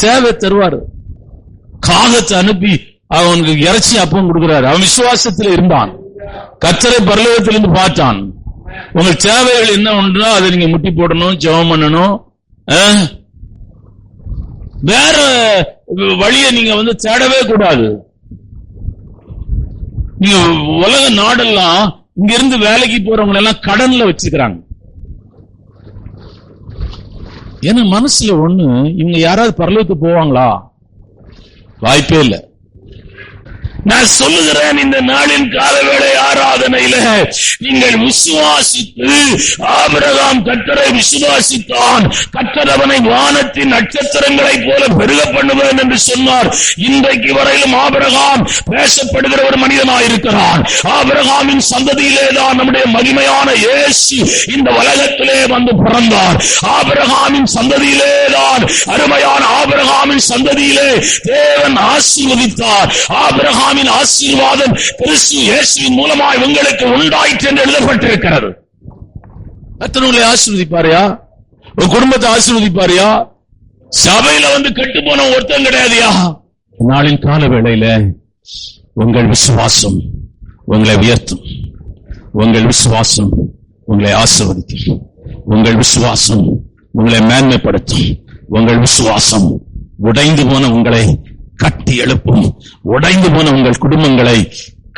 தேவை தருவார். காகத்தை அனுப்பி அவனுக்கு இறைச்சி அப்பம் கொடுக்கிறார். அவன் விசுவாசத்தில் இருந்தான், கர்த்தரை பரலோகத்திலிருந்து பார்த்தான். உங்கள் தேவைகள் என்ன ஒன்றோ அதை நீங்க முட்டி போடணும், ஜெபம் பண்ணணும். வேற வழியை நீங்க தேடவே கூடாது. நீங்க உலக நாடெல்லாம் இங்க இருந்து வேலைக்கு போறவங்க எல்லாம் கடன்ல வச்சிருக்கிறாங்க. ஏன்னா மனசுல ஒண்ணு, இவங்க யாராவது பரலோகத்துக்கு போவாங்களா? வாய்ப்பே இல்லை. நான் சொல்லுகிறேன், இந்த நாளின் காலவேளை ஆராதனையில நீங்கள் விசுவாசித்து, ஆபிரகாம் கர்த்தரை விசுவாசித்தான், கர்த்தர் அவனை வானத்தின் நட்சத்திரங்களை போல பெருக பண்ணுவேன் என்று சொன்னார். இன்றைக்கு வரையிலும் ஆபிரகாம் பேசப்படுகிற ஒரு மனிதனாயிருக்கிறான். ஆபிரகாமின் சந்ததியிலே தான் நம்முடைய மகிமையான இயேசு இந்த உலகத்திலே வந்து பிறந்தார். ஆபிரகாமின் சந்ததியிலே தான், அருமையான ஆபிரகாமின் சந்ததியிலே தேவன் ஆசீர்வதித்தார். ஆபிரகாம் ஆசீர்வாதம் கிறிஸ்து இயேசுவின் மூலமாய் உங்களுக்கு உண்டாயிற்று என்று எழுதப்பட்டிருக்கிறது. அத்தனை ஆசீர்வதிப்பாரியா? உங்க குடும்பத்தை ஆசீர்வதிப்பாரியா? சபையில கெட்டு போன ஒருத்தன் கிடையாதுயா. நாளின் கால வேளையில உங்கள் விசுவாசம் உங்களை உயர்த்தும், உங்கள் விசுவாசம் உங்களை ஆசீர்வதிக்கும், உங்கள் விசுவாசம் உங்களை மேன்மைப்படுத்தும், உங்கள் விசுவாசம் உடைந்து போன உங்களை கட்டி எழுப்பும், உடைந்து போன உங்கள் குடும்பங்களை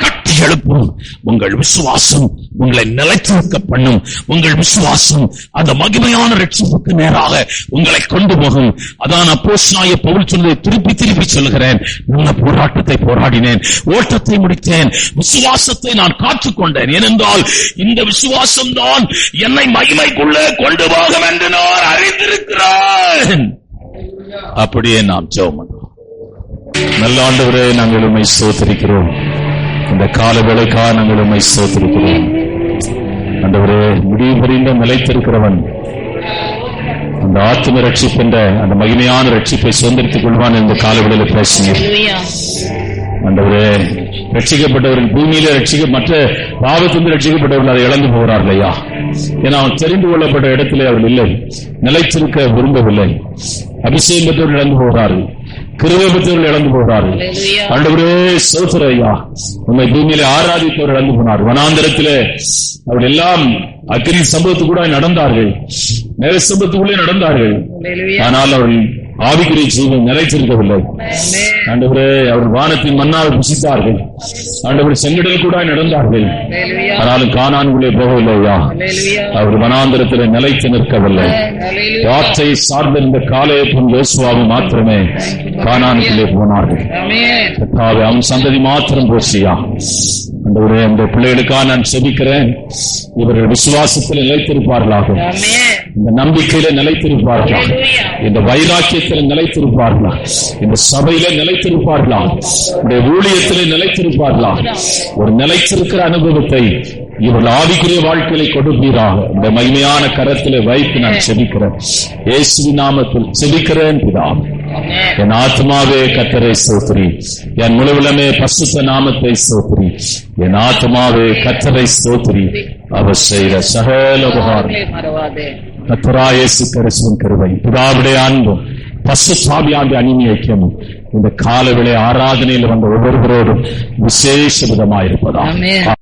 கட்டி எழுப்பும். உங்கள் விசுவாசம் உங்களை நிலைத்திருக்க பண்ணும். உங்கள் விசுவாசம் அந்த மகிமையான ரட்சிப்புக்கு நேராக உங்களை கொண்டு போகும். அதான் அப்போஸ்தலனாகிய பவுல் சொன்னதை திருப்பி திருப்பி சொல்லுகிறேன். நல்ல போராட்டத்தை போராடினேன், ஓட்டத்தை முடித்தேன், விசுவாசத்தை நான் காத்துக்கொண்டேன். ஏனென்றால் இந்த விசுவாசம் தான் என்னை மகிமைக்குள்ளே கொண்டு போகும் என்று நான் அறிந்திருக்கிறேன். அப்படியே நாம் ஜெபம் பண்ணுவோம். நல்ல ஆண்டவரே, நாங்கள் உம்மை ஸ்தோத்திரிக்கிறோம். இந்த கால வேளைக்காக நாங்கள் உம்மை ஸ்தோத்திரிக்கிறோம். ஆண்டவரே, முடிவு புரிந்த நிலைத்திருக்கிறவன் அந்த ஆத்ம ரட்சிப்பின்ற அந்த மகிமையான ரட்சிப்பை சுதந்திரித்துக் கொள்வான் இந்த காலவெளியில பேசினேன். ஆண்டவரே, ரட்சிக்கப்பட்டவர்கள் பூமியில மற்ற பாவத்திலிருந்து ரட்சிக்கப்பட்டவர்கள் அதை இழந்து போகிறார்கள் ஐயா. ஏன்னா அவன் தெரிந்து கொள்ளப்பட்ட இடத்திலே அவர்கள் இல்லை, நிலைத்திருக்க விரும்பவில்லை. அபிஷேகம் பெற்றவர்கள் இழந்து போகிறார்கள், கிருபை பெற்றவர்கள் இழந்து போகிறார்கள். ஆண்டவரே ஸ்தோத்திரம் ஐயா, உண்மை பூமியிலே ஆராதிப்பவர்கள் இழந்து போனார். வனாந்தரத்திலே அவர்கள் எல்லாம் அக்கினி சம்பவத்துக்கு கூட நடந்தார்கள், நேர சம்பவத்துக்குள்ளே நடந்தார்கள். ஆனால் அவர்கள் ஆவிக்குரிய ஜீவன் நிலைத்திருக்கவில்லை. ஆண்டவரே, அவர்கள் வானத்தின் மன்னாவை புசித்தார்கள். ஆண்டவரே, செங்கடல் கூட நடந்தார்கள், ஆனாலும் கானானுக்குள்ளே போகவில்லையா. அவர் வனாந்தரத்தில் நிலைத்து நிற்கவில்லை. வார்த்தை சார்ந்திருந்த காலேபும் யோசுவாவும் மாத்திரமே கானானுக்குள்ளே போனார்கள். அவன் சந்ததி மாத்திரம் போசியா. ஆண்டவரே, அந்த பிள்ளைகளுக்காக நான் செபிக்கிறேன். இவர்கள் விசுவாசத்தில் நிலைத்திருப்பார்களாக, இந்த நம்பிக்கையில நிலைத்திருப்பார்களா, இந்த வைராக்கியத்தில் நிலைத்திருப்பார்களா, இந்த சபையில நிலைத்திருப்பார்களா, இந்த ஊழியத்திலே நிலைத்திருப்பார்களா. ஒரு நிலைத்திருக்கிற அனுபவத்தை இவர்கள் ஆவிக்குரிய வாழ்க்கையை கொடுப்பீராக. இந்த மகிமையான கரத்திலே வைத்து நான் செபிக்கிறேன். இயேசுவின் நாமத்தில் செபிக்கிறேன் பிதாவே. என் ஆத்மாவே கர்த்தரை ஸ்தோத்திரி, என் முழுவலமே பரிசுத்த நாமத்தை ஸ்தோத்திரி. என் ஆத்மாவே கர்த்தரை ஸ்தோத்திரி, அவர் செய்த சகல உபகாரம். கர்த்தராகிய இயேசு கிறிஸ்துவின் கிருபை, பிதாவுடைய அன்பும் பரிசுத்த ஆவியானவருடைய அந்நிய ஐக்கியமும் இந்த காலவேளை ஆராதனையில் வந்த ஒவ்வொருவரோடும் விசேஷ விதமாயிருப்பதாக.